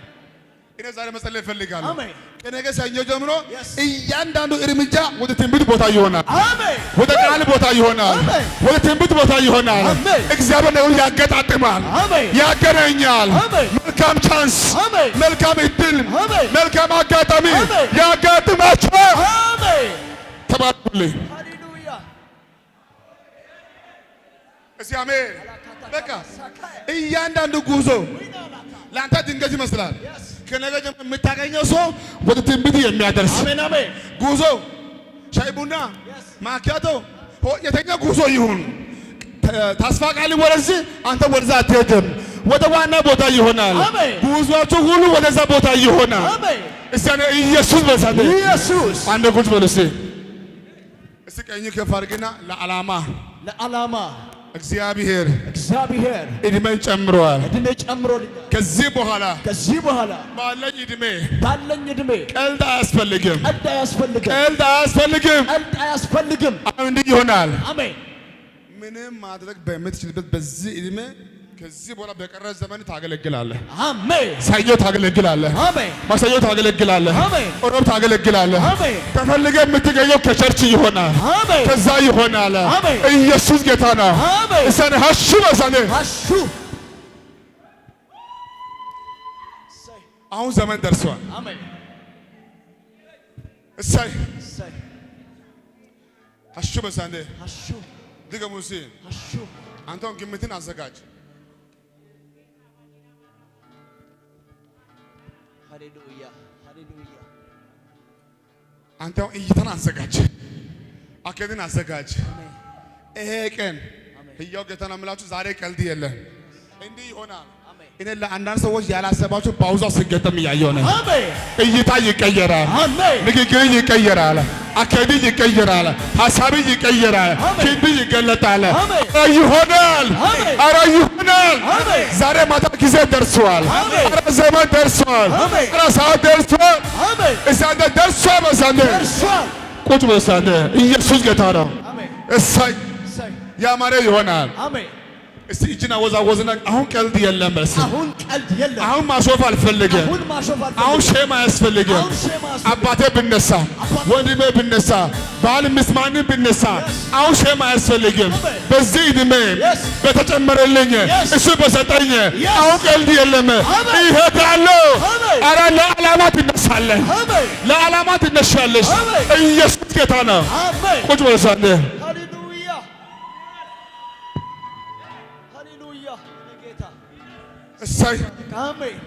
እኔ ዛሬ መጸለይ እፈልጋለሁ። አሜን። ከነገ ሰኞ ጀምሮ Yes. እያንዳንዱ እርምጃ ወደ ትንቢት ቦታ ይሆናል። አሜን። ወደ ቃል ቦታ ይሆናል። አሜን። ወደ ትንቢት ቦታ ይሆናል። አሜን። እግዚአብሔር ነው ያገጣጥማል፣ አሜን። ያገናኛል። አሜን። መልካም ቻንስ፣ አሜን። መልካም እድል፣ አሜን። መልካም አጋጣሚ አሜን። ያጋጥማችኋል። አሜን። ተባረኩልኝ። ሃሌሉያ። እስቲ አሜን። በቃ እያንዳንዱ ጉዞ ለአንተ ድንገት ይመስላል። ከነገ ጀምሮ የምታገኘው ሰው ወደ ትንቢት የሚያደርስ አሜን አሜን። ጉዞ ሻይ ቡና ማኪያቶ የተኛ ጉዞ ይሁን። ተስፋ ቃል ወደዚህ አንተ ወደዛ አትሄድም። ወደ ዋና ቦታ ይሆናል። ጉዟችሁ ሁሉ ወደዛ ቦታ ይሆናል። እስቲ ኢየሱስ በሳተ ኢየሱስ አንደ ቁጭ በል እስቲ ቀኝ ከፍ አድርግና ለዓላማ እግዚአብሔር እድሜን ጨምሯል። ከዚህ በኋላ ባለኝ እድሜ ቀልድ አያስፈልግም። አሁን እንዲህ ይሆናል። ምንም ማድረግ በምትችልበት በዚህ እድሜ ከዚህ በኋላ በቀረ ዘመን ታገለግላለህ። አሜን። ሰኞ ታገለግላለህ። አሜን። ማክሰኞ ታገለግላለህ። አሜን። ሮብ ታገለግላለህ። አሜን። ተፈልገህ የምትገኘው ከቸርች ይሆናል። አሜን። ከዛ ይሆናል። አሜን። ኢየሱስ ጌታ ነው። አሜን። እሰነ ሀሹ በሰነ ሀሹ አሁን ዘመን ደርሷል። አሜን። እሰይ ሀሹ በሰነ ሀሹ ድገሙሲ ሀሹ አንተን ግምትን አዘጋጅ። ሃሌሉያ ሃሌሉያ። አንተ እይታን አዘጋጅ፣ አካሄድን አዘጋጅ። ይሄ ቀን ህያው ጌታ ነው የምላችሁ። ዛሬ ቀልድ የለም። እንዲህ ይሆናል። እኔ ለአንዳንድ ሰዎች ያላሰባችሁ ፓውዛ ሲገጠም እያየሁ ነው። እይታ ይቀየራል፣ ንግግር ይቀየራል፣ አካሄድ ይቀየራል፣ ሐሳብ ይቀየራል፣ ክንድ ይገለጣል። ይሆናል፣ ኧረ ይሆናል። ዛሬ ማታ ጊዜ ደርሷል። ኧረ ዘመን ደርሷል። ኧረ ሰዓት ደርሷል። እሳንተ ደርሷል። በሳንተ ቁጭ በሳንተ ኢየሱስ ጌታ ነው። እሰይ ያማረ ይሆናል። እስቲ እጅና ወዛወዝና አሁን ቀልድ የለም። በስ አሁን ማሾፍ አልፈልግም። አሁን ሼም አያስፈልግም። አባቴ ብነሳ፣ ወንድሜ ብነሳ፣ ባል ሚስት ማንም ብነሳ አሁን ሼም አያስፈልግም። በዚህ እድሜ በተጨመረልኝ እሱ በሰጠኝ አሁን ቀልድ የለም። ይሄዳለሁ። ኧረ ለዓላማ ትነሳለህ፣ ለዓላማ ትነሻለሽ። ኢየሱስ ጌታ ነው። ቁጭ በሳለ እሰይ አሜን።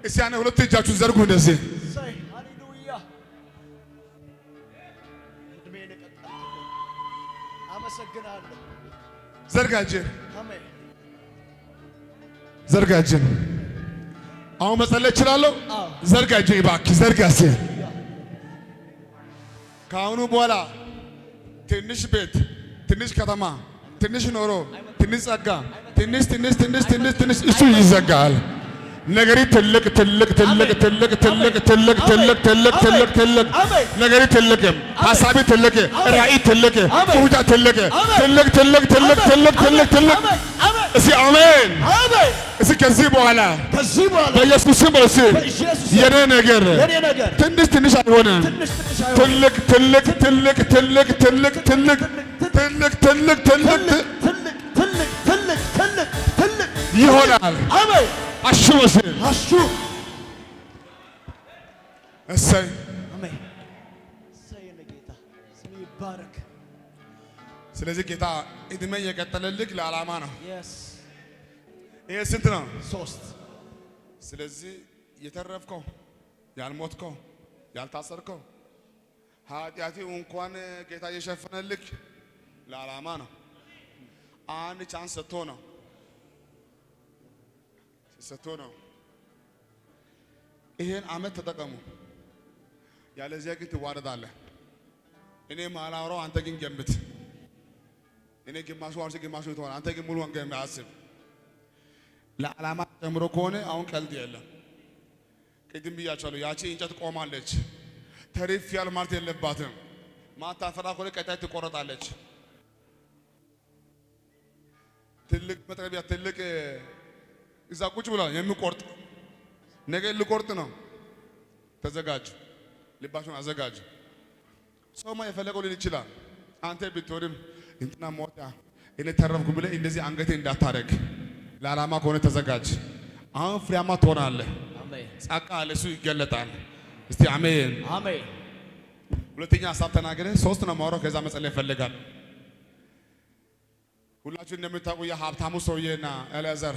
እስቲ ያኔ ሁለት እጃችሁን ዘርጉ እንደዚህ። እሰይ ሃሌሉያ። እድሜን ቀጣልኩ። አመሰግናለሁ። ዘርጋጅ አሜን። ዘርጋጅ አሁን መጸለይ እችላለሁ። ዘርጋጅ እባክህ ዘርጋሴ። ከአሁኑ በኋላ ትንሽ ቤት፣ ትንሽ ከተማ፣ ትንሽ ኖሮ፣ ትንሽ ጸጋ ትንሽ እሱ ይዘጋል። ነገሪ ትልቅ ነገሪ ትልቅ ሐሳቢ ትልቅ ራእይ ትልቅ ቁጣ ትልቅ እስቲ አሜን። እስቲ ከዚህ በኋላ በኢየሱስ ስም የኔ ነገር ትንሽ አይሆንም። ትልቅ ይሆናል። አሜን። አሹ አሹ እሰይ አሜን። እሰይ ለጌታ ስም ይባረክ። ስለዚህ ጌታ እድሜ የቀጠለልክ ለዓላማ ነው። ይሄ ስንት ነው? 3። ስለዚህ የተረፍከው ያልሞትከው ያልታሰርከው ኃጢአቴ እንኳን ጌታ የሸፈነልክ ለዓላማ ነው። አንድ ቻንስ ሰጥቶ ነው። ይሄን አመት ተጠቀሙ፣ ያለዚያ ግን ትዋረዳለህ። እኔ ማላወራው አንተ ግን ገምት። እኔ ግማሹ አርሲ ግማሹ ይተዋል፣ አንተ ግን ሙሉ ወንጌል አስብ። ለዓላማ ጨምሮ ከሆነ አሁን ቀልድ የለም። ቅድም ብያቸዋለሁ። ያቺ እንጨት ቆማለች። ተሪፍ ያል ማለት የለባትም። ማታፈራ ከሆነ ቀጣይ ትቆረጣለች። ትልቅ መጥረቢያ ትልቅ እዛ ቁጭ ብሏል የሚቆርጥ ነገር ልቆርጥ ነው። ተዘጋጁ፣ ልባችሁን አዘጋጁ። ሰውማ የፈለገው ሊል ይችላል። አንተ ብትወድም እንትና ሞታ እኔ ተረፍኩ ብለህ እንደዚህ አንገቴ እንዳታረግ። ለዓላማ ከሆነ ተዘጋጅ። አሁን ፍሬያማ ትሆናለህ። ጸጋ አለ፣ እሱ ይገለጣል። እስቲ አሜን አሜን። ሁለተኛ ሐሳብ ተናገረ። 3 ነው ማውራው። ከዛ መጸለይ ይፈልጋል። ሁላችሁ እንደምታውቁ የሀብታሙ ሰውዬና ኤልያዘር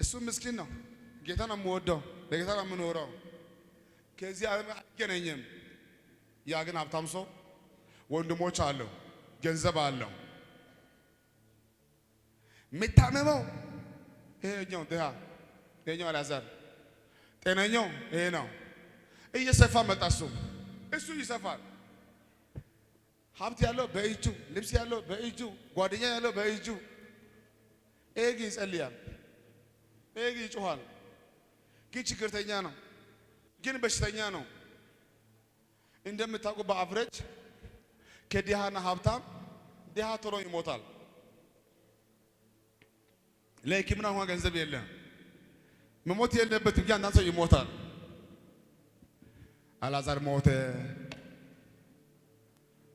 እሱ ምስኪን ነው። ጌታ ነው የምወደው፣ ለጌታ ነው የምኖረው። ከዚህ ዓለም አይገናኝም። ያ ግን ሀብታም ሰው ወንድሞች አለው፣ ገንዘብ አለው። የሚታመመው ይሄኛው ድሃ፣ ይሄኛው አልዓዛር፣ ጤነኛው ይሄ ነው። እየሰፋ መጣ። እሱ ይሰፋል። ሀብት ያለው በእጁ፣ ልብስ ያለው በእጁ፣ ጓደኛ ያለው በእጁ። ይሄ ግን ይጸልያል፣ ይሄ ግን ይጮኻል። ግን ችግርተኛ ነው፣ ግን በሽተኛ ነው። እንደምታውቁ በአፍረጅ ከድሃና ሀብታም ድሃ ቶሎ ይሞታል። ለሕክምና እንኳን ገንዘብ የለም፣ መሞት የለበትም። ግን አንዳንድ ሰው ይሞታል። አልዓዛር ሞተ፣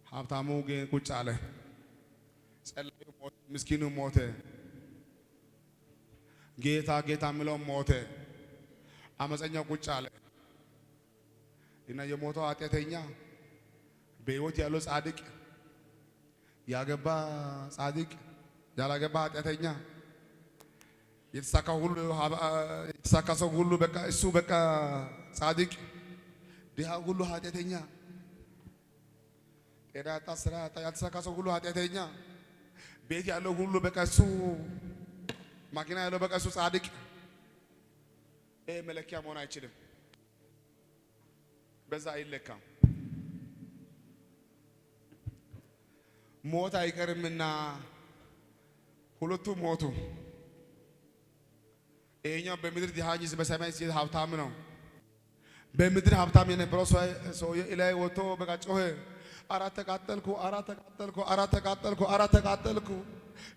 ሀብታሙ ግን ቁጭ አለ። ጸላዩ ሞተ፣ ምስኪኑ ሞተ፣ ጌታ ጌታ የሚለው ሞተ፣ አመፀኛው ቁጭ አለ። እና የሞተው ኃጢአተኛ በሕይወት ያለው ጻድቅ፣ ያገባ ጻድቅ፣ ያላገባ ኃጢአተኛ፣ የተሳካ ሰው ሁሉ በቃ እሱ በቃ ጻድቅ፣ ድሃ ሁሉ ኃጢአተኛ፣ ጤና ያጣ ስራ ያጣ ያልተሳካ ሰው ሁሉ ኃጢአተኛ፣ ቤት ያለው ሁሉ በቃ እሱ፣ ማኪና ያለው በቃ እሱ ጻድቅ። ይሄ መለኪያ መሆን አይችልም። በዛ አይለካም። ሞት አይቀርምና ሁለቱ ሞቱ። ይሄኛው በምድር ድሃ እንጂ በሰማይ ሀብታም ነው። በምድር ሀብታም የነበረው ሰውዬ ላይ ወጥቶ በቃ ጮኸ፣ አራት ተቃጠልኩ፣ አራት ተቃጠልኩ፣ አራት ተቃጠልኩ፣ አራት ተቃጠልኩ፣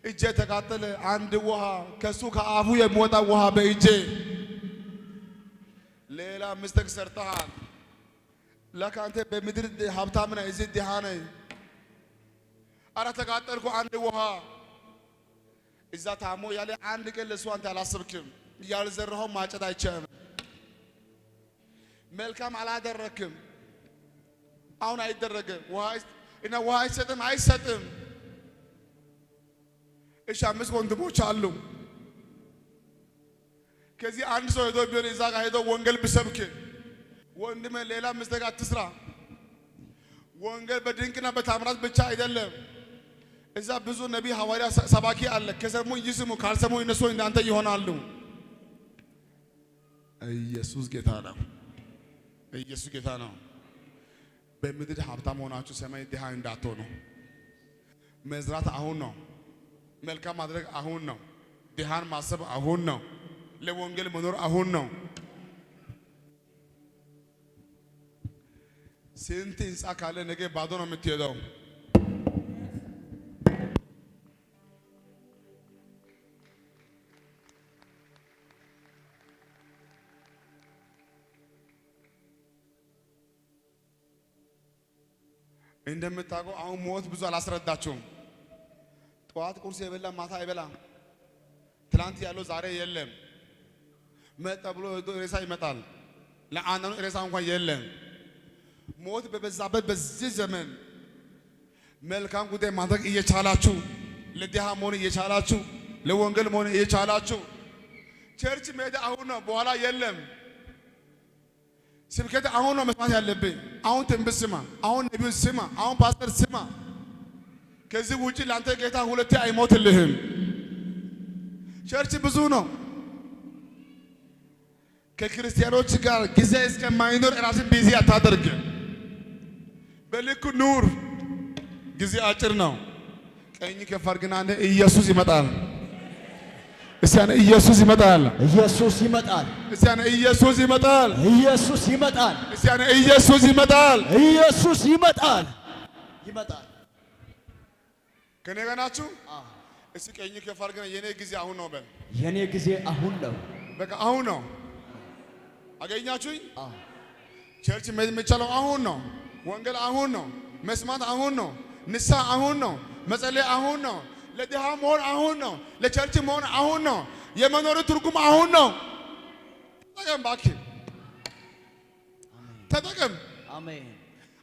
እጄ ተቃጠለ። አንድ ውሃ ከሱ ከአፉ የሚወጣ ውሃ በእጄ። ሌላ ምስተክ ሰርተሃል። ለካ አንተ በምድር ሀብታም ነህ፣ እዚህ ድሃ ነህ። አራት ተቃጠልኩ፣ አንድ ውሃ። እዛ ታሞ ያለ አንድ ቀን ለሱ አንተ አላሰብክም። ያልዘራኸው ማጨድ አይቻልም። መልካም አላደረክም። አሁን አይደረግም። ውሃ አይሰጥም። እሺ 5 ወንድሞች አሉ። ከዚህ አንድ ሰው ሄዶ ቢሆን እዛ ጋር ሄዶ ወንጌል ቢሰብክ፣ ወንድሜ ሌላ ምስተክ አትስራ። ወንጌል በድንቅና በታምራት ብቻ አይደለም። እዛ ብዙ ነቢይ፣ ሐዋርያ፣ ሰባኪ አለ። ከሰሙ ይስሙ፣ ካልሰሙ እነሱ እንዳንተ ይሆናሉ። ኢየሱስ ጌታ ነው። ኢየሱስ ጌታ ነው። በምድር ሀብታም ሆናችሁ ሰማይ ድሃ እንዳትሆኑ። መዝራት አሁን ነው። መልካም ማድረግ አሁን ነው። ድሃን ማሰብ አሁን ነው። ለወንጌል መኖር አሁን ነው። ስንት ህንፃ ካለ ነገ ባዶ ነው የምትሄደው። እንደምታውቀው አሁን ሞት ብዙ አላስረዳችሁም። ጠዋት ቁርስ የበላ ማታ አይበላም። ትላንት ያለው ዛሬ የለም። መጣ ብሎ ሬሳ ይመጣል። ለአንዳንዱ ሬሳ እንኳን የለም። ሞት በበዛበት በዚህ ዘመን መልካም ጉዳይ ማድረግ እየቻላችሁ፣ ለድሃ መሆን እየቻላችሁ፣ ለወንጌል መሆን እየቻላችሁ፣ ቸርች መሄድ አሁን ነው፣ በኋላ የለም። ስብከት አሁን ነው መስማት ያለብኝ። አሁን ትንቢት ስማ፣ አሁን ነቢዩን ስማ፣ አሁን ፓስተር ስማ። ከዚህ ውጪ ለአንተ ጌታ ሁለቴ አይሞትልህም። ቸርች ብዙ ነው። ከክርስቲያኖች ጋር ጊዜ እስከማይኖር ራስን ቢዚ አታደርግ። በልኩ ኑር። ጊዜ አጭር ነው። ቀኝ ከፍ አድርግና አንተ ኢየሱስ ይመጣል። እስያን ኢየሱስ ይመጣል። ኢየሱስ ይመጣል። እስያን ኢየሱስ ይመጣል። ኢየሱስ ይመጣል። እስያን ኢየሱስ ይመጣል። ኢየሱስ ይመጣል። ይመጣል። ከኔ ጋር ናችሁ? እስኪ ቀኝ ከፍ አድርግና የኔ ጊዜ አሁን ነው በል። የኔ ጊዜ አሁን ነው። በቃ አሁን ነው። አገኛችሁኝ? ቸርች መሄድ የሚቻለው አሁን ነው። ወንጌል አሁን ነው። መስማት አሁን ነው። ንስሐ አሁን ነው። መጸለይ አሁን ነው። ለድሃ መሆን አሁን ነው። ለቸርች መሆን አሁን ነው። የመኖር ትርጉም አሁን ነው። ተጠቀም እባክህ፣ ተጠቀም። አሜን።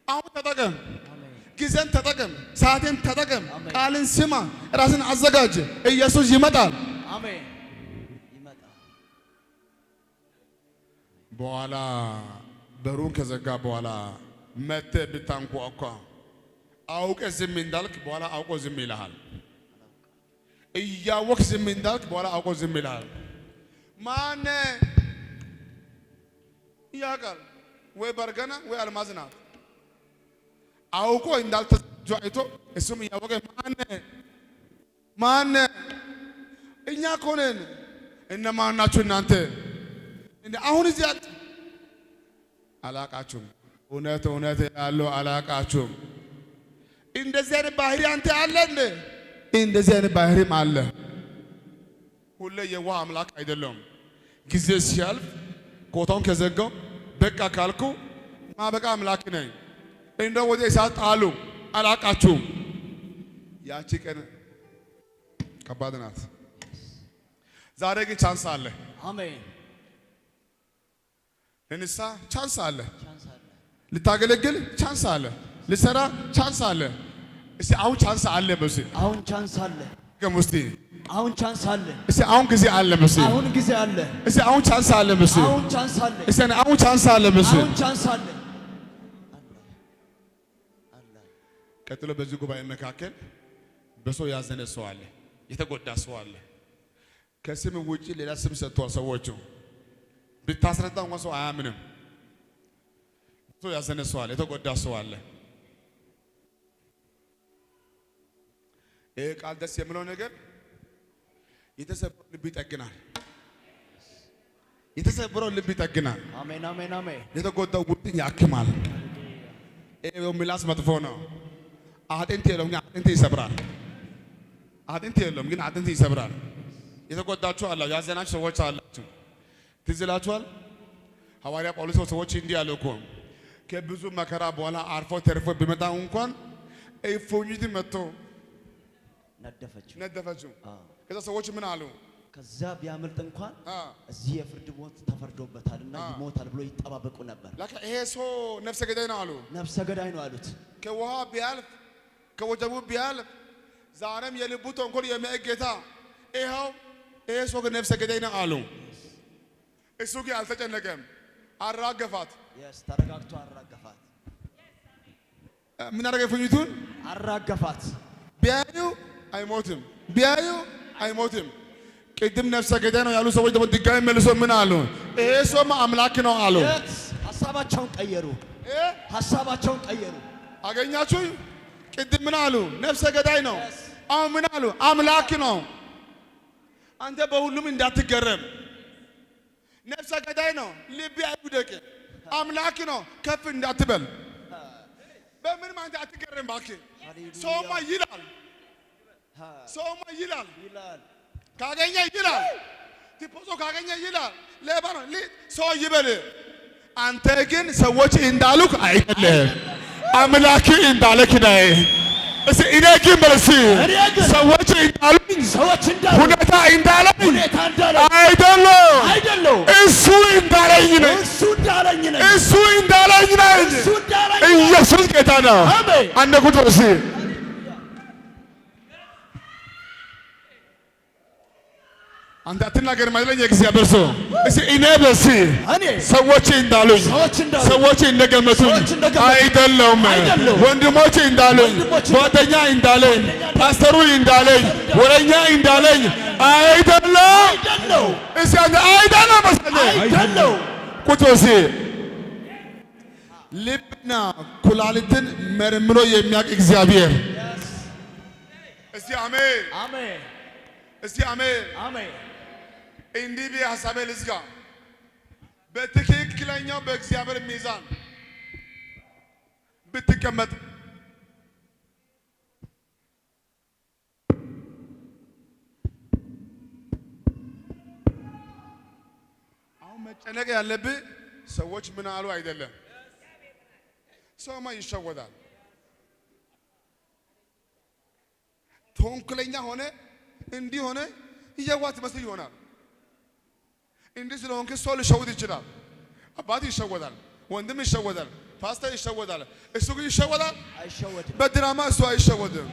አሁን ተጠቀም። ጊዜን ተጠቀም። ሰዓትን ተጠቀም። ቃልን ስማ። ራስን አዘጋጅ። ኢየሱስ ይመጣል። አሜን። ይመጣል። በኋላ በሩን ከዘጋ በኋላ መተህ ብታንኳኳ አውቀህ ዝም እንዳልክ በኋላ አውቆ ዝም ይልሃል። እያወቅህ ዝም እንዳልክ በኋላ አውቆ ዝም ይልሃል። ማነ ያውቃል? ወይ በርገና ወይ አልማዝ ናት። አውቆ እንዳልተዘጁ አይቶ እሱም እያወቀ ማነ እኛ እኮ ነን። እነማን ናችሁ እናንተ? አሁን እዚህ አላቃችሁም። እውነት እውነት ያለው አላቃችሁም። እንደዚህ አይነት ባህሪ አንተ አለ እንዴ? እንደዚህ አይነት ባህሪም አለ። ሁሌ የዋህ አምላክ አይደለም። ጊዜ ሲያልፍ ኮታውን ከዘጋው በቃ ካልኩ ማበቃ አምላክ ነኝ። እንደው ወደ እሳት ጣሉ አላቃችሁም። ያቺ ቀን ከባድ ናት። ዛሬ ግን ቻንስ አለ። አሜን። ለንሳ ቻንስ አለ። ልታገለግል ቻንስ አለ። ልሰራ ቻንስ አለ። እስቲ አሁን ቻንስ አለ። በሲ አሁን ቻንስ አለ። ገሙስቲ አሁን ቻንስ አለ። እስቲ አሁን ጊዜ አለ። በሲ አሁን ጊዜ አለ። እስቲ አሁን ቻንስ አለ። በሲ አሁን ቻንስ አለ። እስቲ አሁን ቻንስ አለ። በሲ አሁን ቻንስ አለ። ቀጥሎ በዚህ ጉባኤ መካከል በሰው ያዘነ ሰው አለ፣ የተጎዳ ሰው አለ። ከስም ውጪ ሌላ ስም ሰጥቷል። ሰዎቹ ብታስረዳ እንኳን ሰው አያምንም። ሰው ያዘነ ሰው አለ፣ የተጎዳ ሰው አለ። ይሄ ቃል ደስ የሚለው ነገር የተሰበረው ልብ ይጠግናል። የተሰበረው ልብ ይጠግናል። አሜን አሜን አሜን። የተጎዳው ጉድን ያክማል። ይሄ ምላስ መጥፎ ነው። አጥንት የለውም ግን አጥንት ይሰብራል። አጥንት የለውም ግን አጥንት ይሰብራል። የተጎዳችሁ አላችሁ፣ ያዘናችሁ ሰዎች አላችሁ። ትዝ ይላችኋል ሐዋርያ ጳውሎስ ሰዎች እንዲህ ያለው እኮ ከብዙ መከራ በኋላ አርፎ ተርፎ ቢመጣ እንኳን እፉኝት መጥቶ ነደፈችው። ከዛ ሰዎች ምን አሉ? ከዛ ቢያመልጥ እንኳን እዚህ የፍርድ ሞት ተፈርዶበታልና ይሞታል ብሎ ይጠባበቁ ነበር። ለካ ይሄ ሰው ነፍሰ ገዳይ ነው አሉ። ነፍሰ ገዳይ ነው አሉት። ከውሃ ቢያልፍ ከወጀቡ ቢያልፍ ዛሬም የልቡ ተንኮል የሚያውቅ ጌታ ይኸው ይሄ ሰው ግን ነፍሰ ገዳይ ነው አሉ። እሱ ግን አልተጨነቀም፣ አራገፋት። ተረጋግቶ አራገፋት። ምን አደረገ? እፉኝቱን አራገፋት። ቢያዩ አይሞትም፣ ቢያዩ አይሞትም። ቅድም ነፍሰ ገዳይ ነው ያሉ ሰዎች ደግሞ ድጋሚ መልሶ ምን አሉ? ይሄ ሰውማ አምላክ ነው አሉ። ሐሳባቸውን ቀየሩ። ሐሳባቸውን ቀየሩ። አገኛችሁ? ቅድም ምን አሉ? ነፍሰ ገዳይ ነው። አሁን ምን አሉ? አምላክ ነው። አንተ በሁሉም እንዳትገረም። ነፍሰ ገዳይ ነው፣ ልብ አይውደቅ። አምላክ ነው፣ ከፍ እንዳትበል። በምንም አንተ አትገረም እባክህ። ሰውማ ይላል፣ ሰውማ ይላል፣ ካገኘ ይላል፣ ቲፖሶ ካገኘ ይላል፣ ሌባ ነው ሰው ይበል። አንተ ግን ሰዎች እንዳሉክ አይደለም፣ አምላክ እንዳለክ ነህ። እስቲ እኔ ግን በልሲ ሰዎች እንዳሉኝ ሁኔታ እንዳለኝ አይደለም፣ እሱ እንዳለኝ ነኝ፣ እሱ እንዳለኝ ነኝ። ኢየሱስ ጌታ ነው። አንደኩት በልሲ አንተ አትናገርም አይደለም? የእግዚአብሔር ሰው እስቲ እኔ በሲ ሰዎች እንዳሉኝ ሰዎች እንደገመቱኝ አይደለም። ወንድሞች እንዳሉኝ፣ ጓደኛ እንዳለኝ፣ ፓስተሩ እንዳለኝ፣ ወረኛ እንዳለኝ አይደለም። እስቲ አንተ አይደለም መሰለኝ። ቁጭ በሲ ልብና ኩላሊትን መርምሮ የሚያውቅ እግዚአብሔር። እስቲ አሜን፣ አሜን። እስቲ አሜን፣ አሜን። እንዲህ ብዬ ሐሳቤ ልዝጋ። በትክክለኛው በእግዚአብሔር ሚዛን ብትቀመጥ አሁን መጨነቅ ያለብህ ሰዎች ምን አሉ አይደለም። ሰውማ ይሸወዳል። ተንኮለኛ ሆነ እንዲህ ሆነ እየዋት መስል ይሆናል። እንዲህ ስለሆንክ ሰው ሊሸውድ ይችላል። አባት ይሸወዳል፣ ወንድም ይሸወዳል፣ ፓስተር ይሸወዳል። እሱ ግን ይሸወዳል አይሸወድም። በድራማ እሱ አይሸወድም።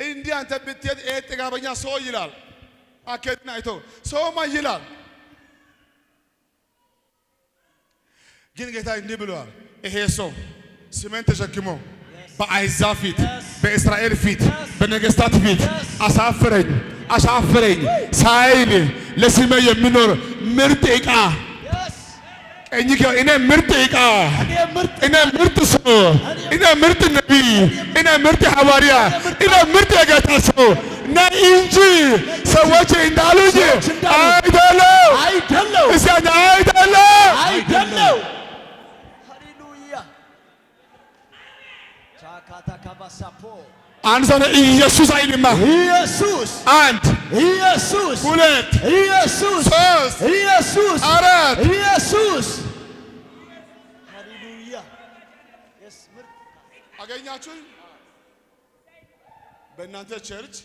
እንዲህ አንተ ብትሄድ ይሄ ጥጋበኛ ሰው ይላል። አከድና አይቶ ሰውማ ይላል። ግን ጌታ እንዲህ ብሏል፣ ይሄ ሰው ስሜን ተሸክሞ በአሕዛብ ፊት፣ በእስራኤል ፊት፣ በነገሥታት ፊት አሻፈረኝ ሳይል ለስሜ የሚኖር ምርጥ ዕቃ እኔ ምርጥ ዕቃ፣ እኔ ምርጥ ሰው፣ እኔ ምርጥ ነቢይ፣ እኔ ምርጥ ሐዋርያ፣ እኔ ምርጥ የጌታ ሰው ነኝ እንጂ ሰዎች እንዳሉኝ አይደለም። እስኪ አይደለም። ሃሌሉያ ቻካታ ካባሳፖ አንድ ሰው ኢየሱስ አይልማ። ኢየሱስ አንድ ኢየሱስ ሁለት ኢየሱስ ሶስት ኢየሱስ አራት ኢየሱስ ሃሌሉያ አገኛችሁኝ። በእናንተ ቸርች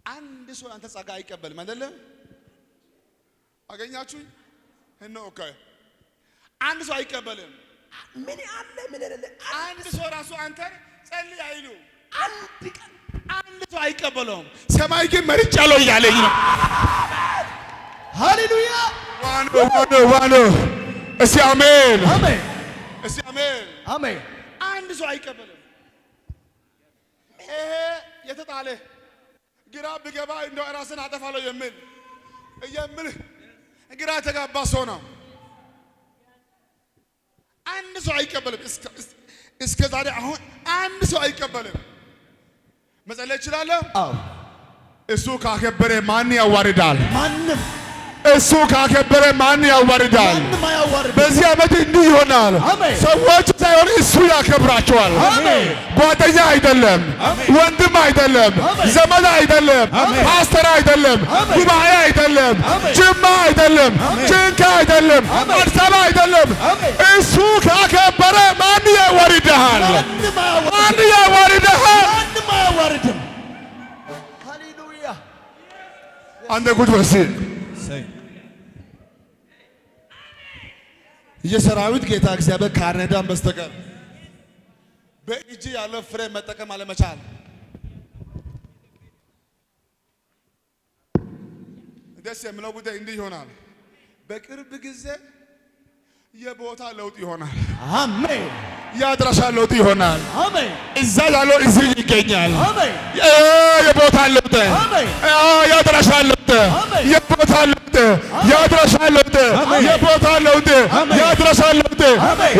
አንድ ሰው አንተ ጸጋ አይቀበልም አይደለም? አገኛችሁኝ። ኦኬ አንድ ሰው አይቀበልም። ምን አለ ምን አይደለ? አንድ ሰው ራሱ አንተ ጸልይ አይሉ አንድ ቀን አንድ ሰው አይቀበለውም። ሰማይ ግን መርጫለሁ እያለኝ ነው። ሃሌሉያ ዋኖ እስቲ አሜን፣ አሜን፣ እስቲ አሜን፣ አሜን። አንድ ሰው አይቀበልም። ይሄ የተጣለ ግራ ብገባ እንደው ራስን አጠፋለሁ የሚል ግራ የተጋባ ሰው ነው። አንድ ሰው አይቀበልም። እስከ ዛሬ አሁን አንድ ሰው አይቀበልም። መጸለይ ይችላለህ? አዎ። እሱ ካከበረ ማን ያዋርዳል? ማንም። እሱ ካከበረ ማን ያዋርዳል? ማንም አያዋርድም። በዚህ ዓመት እንዲህ ይሆናል። አሜን። ሰዎች ሳይሆን እሱ ያከብራቸዋል። አሜን። ጓደኛ አይደለም፣ ወንድም አይደለም፣ ዘመድ አይደለም፣ ፓስተር አይደለም፣ ጉባኤ አይደለም፣ ጅማ አይደለም፣ ጅንካ አይደለም፣ አዲስ አበባ አይደለም። እሱ ካከበረ ማን ያዋርዳል? ማን ያዋርዳል? ማንም አያዋርድም። ሃሌሉያ አንተ ቁጭ በል እስኪ። የሰራዊት ጌታ እግዚአብሔር ካረዳን በስተቀር በእጅ ያለው ፍሬ መጠቀም አለመቻል። ደስ የሚለው ጉዳይ እንዲህ ይሆናል። በቅርብ ጊዜ የቦታ ለውጥ ይሆናል። አሜን። የአድራሻ ለውጥ ይሆናል። አሜን። እዛ ያለው እዚህ ይገኛል። አሜን። የቦታ ለውጥ፣ አሜን። የአድራሻ ለውጥ፣ አሜን። የቦታ ለውጥ፣ የአድራሻ ለውጥ፣ የቦታ ለውጥ፣ የአድራሻ ለውጥ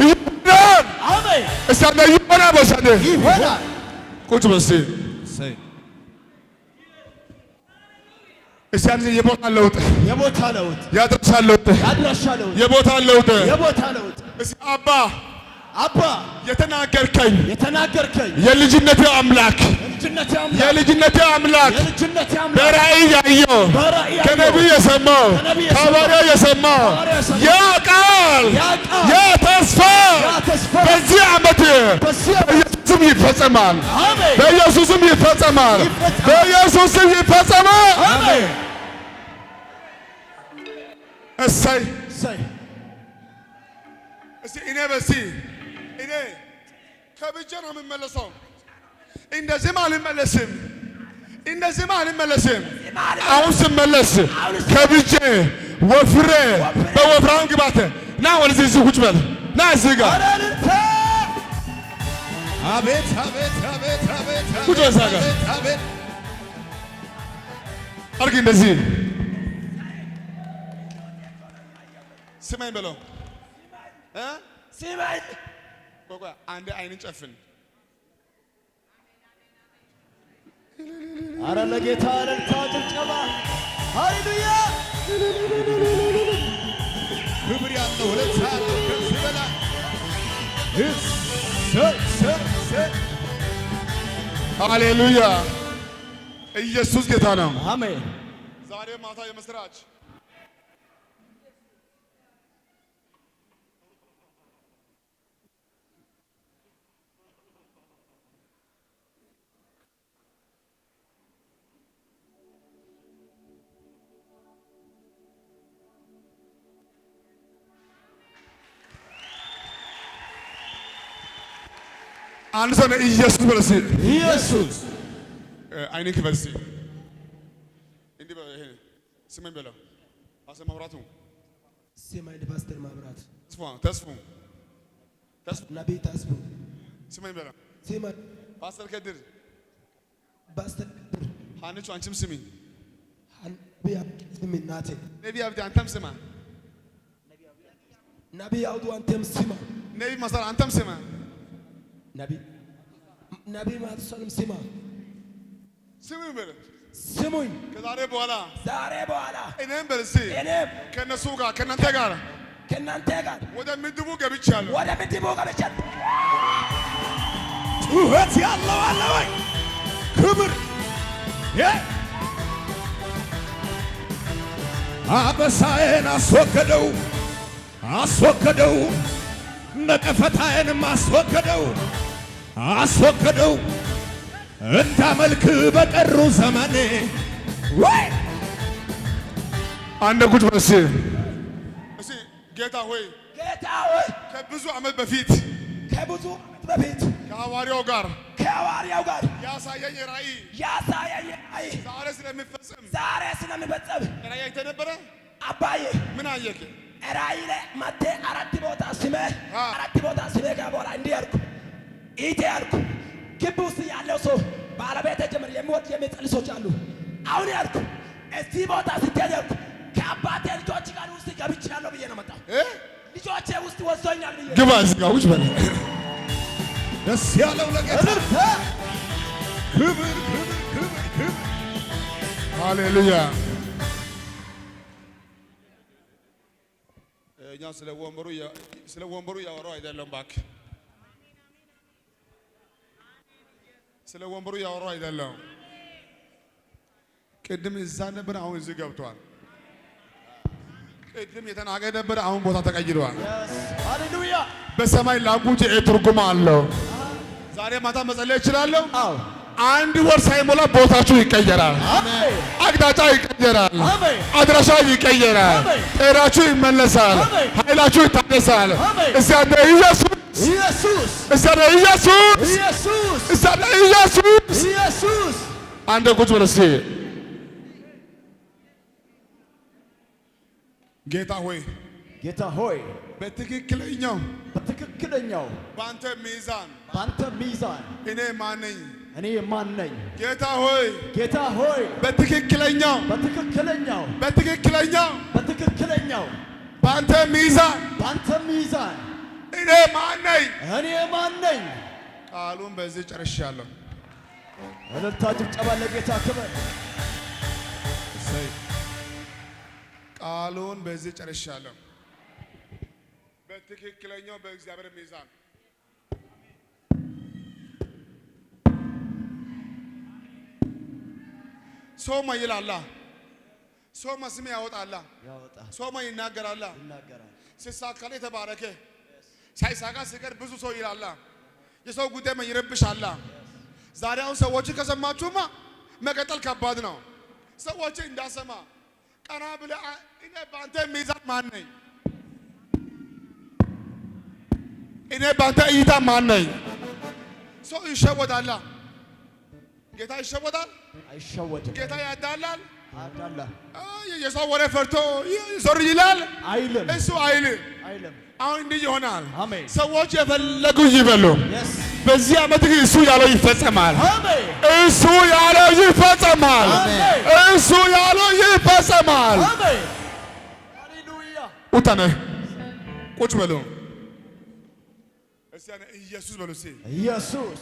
ይሆናል። አሜን። እስቲ አንተ ይሆናል በሰነ ይሆናል። ቁጭ በል እስቲ። እስቲ አንተ የቦታ ለውጥ፣ የቦታ ለውጥ፣ የአድራሻ ለውጥ፣ የአድራሻ ለውጥ፣ የቦታ ለውጥ። የቦታ ለውጥ። እስቲ አባ አባ የተናገርከኝ የልጅነቴ አምላክ የልጅነቴ አምላክ የልጅነቴ አምላክ በራእይ ያየው ከነቢይ የሰማው ከሐዋርያ የሰማው ያ ቃል ያ ተስፋ በዚህ ዓመት በኢየሱስም ይፈጸማል። በኢየሱስም ይፈጸማል። በኢየሱስም ይፈጸማል። አሜን። እሰይ እሰይ። እስቲ እኔ በዚህ እኔ ከብቻ ነው የምመለሰው። እንደዚህም አልመለስም፣ እንደዚህም አልመለስም። አሁን ስመለስ ከብቼ ወፍሬ በወፍራም ግባት ና ወደዚህ እዚህ ቁጭ በል ና እዚህ ጋር አቤት አቤት አቤት አቤት ቁጭ በል እዛ ጋር አቤት አድርግ እንደዚህ ስማኝ በለው ሲባይ ቆይ አንዴ አይንን ጨፍን። አረ ለጌታ እልልታ ጭብጨባ። ሃሌሉያ ክብር ያለው ሁለት ያለው ከዚህ በላይ ሃሌሉያ ኢየሱስ ጌታ ነው። አሜን። ዛሬ ማታ የምስራች አንድ ሰው ነው ኢየሱስ በል እስኪ። ኢየሱስ አይኔ ክፈል እስኪ። እንዲህ በለው ይሄ ስመኝ በለው አሰ ማውራቱ ስማኝ ፓስተር ማብራት ተስፉ ነቢይ ተስፉ ስማኝ በላ ስማኝ ፓስተር ከድር ፓስተር ከድር ሀንቹ አንቺም ስሚ ስሚ እናቴ ነቢይ አብዲ አንተም ስማ ነቢይ አውዱ አንተም ስማ ነቢይ ማስተር አንተም ስማ ነቢይ ማተሰልም ስማ ስሚ በላ ስሙኝ ከዛሬ በኋላ እኔም በልሲ ከነሱ ጋር ከእናንተ ጋር ወደ ምድቡ ገብቻለሁ ጩኸት ያለው አለ ወይ ክብር አበሳዬን አስወገደው ነቀፈታዬንም አስወገደው እንዳመልክ በቀሩ ዘመኔ ወይ አንድ ጉድ በስ እሺ ጌታ ሆይ ከብዙ ዓመት በፊት ከሐዋርያው ጋር ያሳየኝ ራእይ ዛሬ ስለሚፈጸም ራእይ አይተህ ነበረ አባዬ ምን አየህ ራእይ ላይ መጥተህ አራት ቦታ ስሜ ጋር በኋላ እንዲህ አልኩ ኢቴ አልኩ ግቢ ውስጥ ያለው ሰው ባለቤት ጀምር የሚወድ የሚጠል ሰዎች አሉ። አሁን ያልኩ እዚህ ቦታ ስትሄድ ያልኩ ከአባቴ ልጆች ጋር ውስጥ ገብቻለሁ ብዬ ነው መጣሁ። ልጆቼ ውስጥ ወስዶኛል ብዬ ግባ እዚህ ጋር ውጭ በል። ደስ ያለው ለጌታ ክብር ሃሌሉያ። እኛ ስለ ወንበሩ ያወራው አይደለም እባክህ ስለ ወንበሩ ያወራው አይደለም። ቅድም እዛ ነበር፣ አሁን እዚህ ገብቷል። ቅድም የተናገረ ነበር፣ አሁን ቦታ ተቀይሯል። ሃሌሉያ። በሰማይ ላንጉጅ ትርጉም አለው። ዛሬ ማታ መጸለይ እችላለሁ። አንድ ወር ሳይሞላ ቦታችሁ ይቀየራል። አቅጣጫ ይቀየራል። አድራሻ ይቀየራል። ጤናችሁ ይመለሳል። ኃይላችሁ ይታደሳል። እዚያ ኢየሱስ አንድ ቁጭ ብለህ እስኪ ጌታ ሆይ በትክክለኛው በአንተ ሚዛን እኔ ማን ነኝ? ጌታ ሆይ በትክክለኛው በአንተ ሚዛን እኔ ማን ነኝ? ቃሉን በዚህ ጨርሻለሁ። እልልታ ጭብጨባ ለጌታ ክብር። ቃሉን በዚህ ጨርሻለሁ። በትክክለኛው በእግዚአብሔር ሚዛን ሰውማ ይላላ፣ ሰውማ ስም ያወጣላ፣ ሰውማ ይናገራላ። ሲሳካል የተባረከ ሳይሳካ ሲቀር ብዙ ሰው ይላላ። የሰው ጉዳይ ይረብሻላ። ዛሬ አሁን ሰዎችን ከሰማችሁማ መቀጠል ከባድ ነው። ሰዎችን እንዳሰማ ቀና ብለህ እኔ በአንተ ሚዛን ማን ነኝ? እኔ በአንተ እይታ ማን ነኝ? ሰው ይሸወዳላ። ጌታ ይሸወዳል? አይሸወድም። ጌታ ያዳላል? አዳላ። የሰው ወሬ ፈርቶ ዞር ይላል? አይልም። እሱ አይልም። አሁን እንዲህ ይሆናል። ሰዎች የፈለጉ ይበሉ። በዚህ ዓመት ግን እሱ ያለው ይፈጸማል። እሱ ያለው ይፈጸማል። እሱ ያለው ይፈጸማል። ሃሌሉያ። ኡታነ ቁጭ በሉ። እስቲ ኢየሱስ በሉ። ኢየሱስ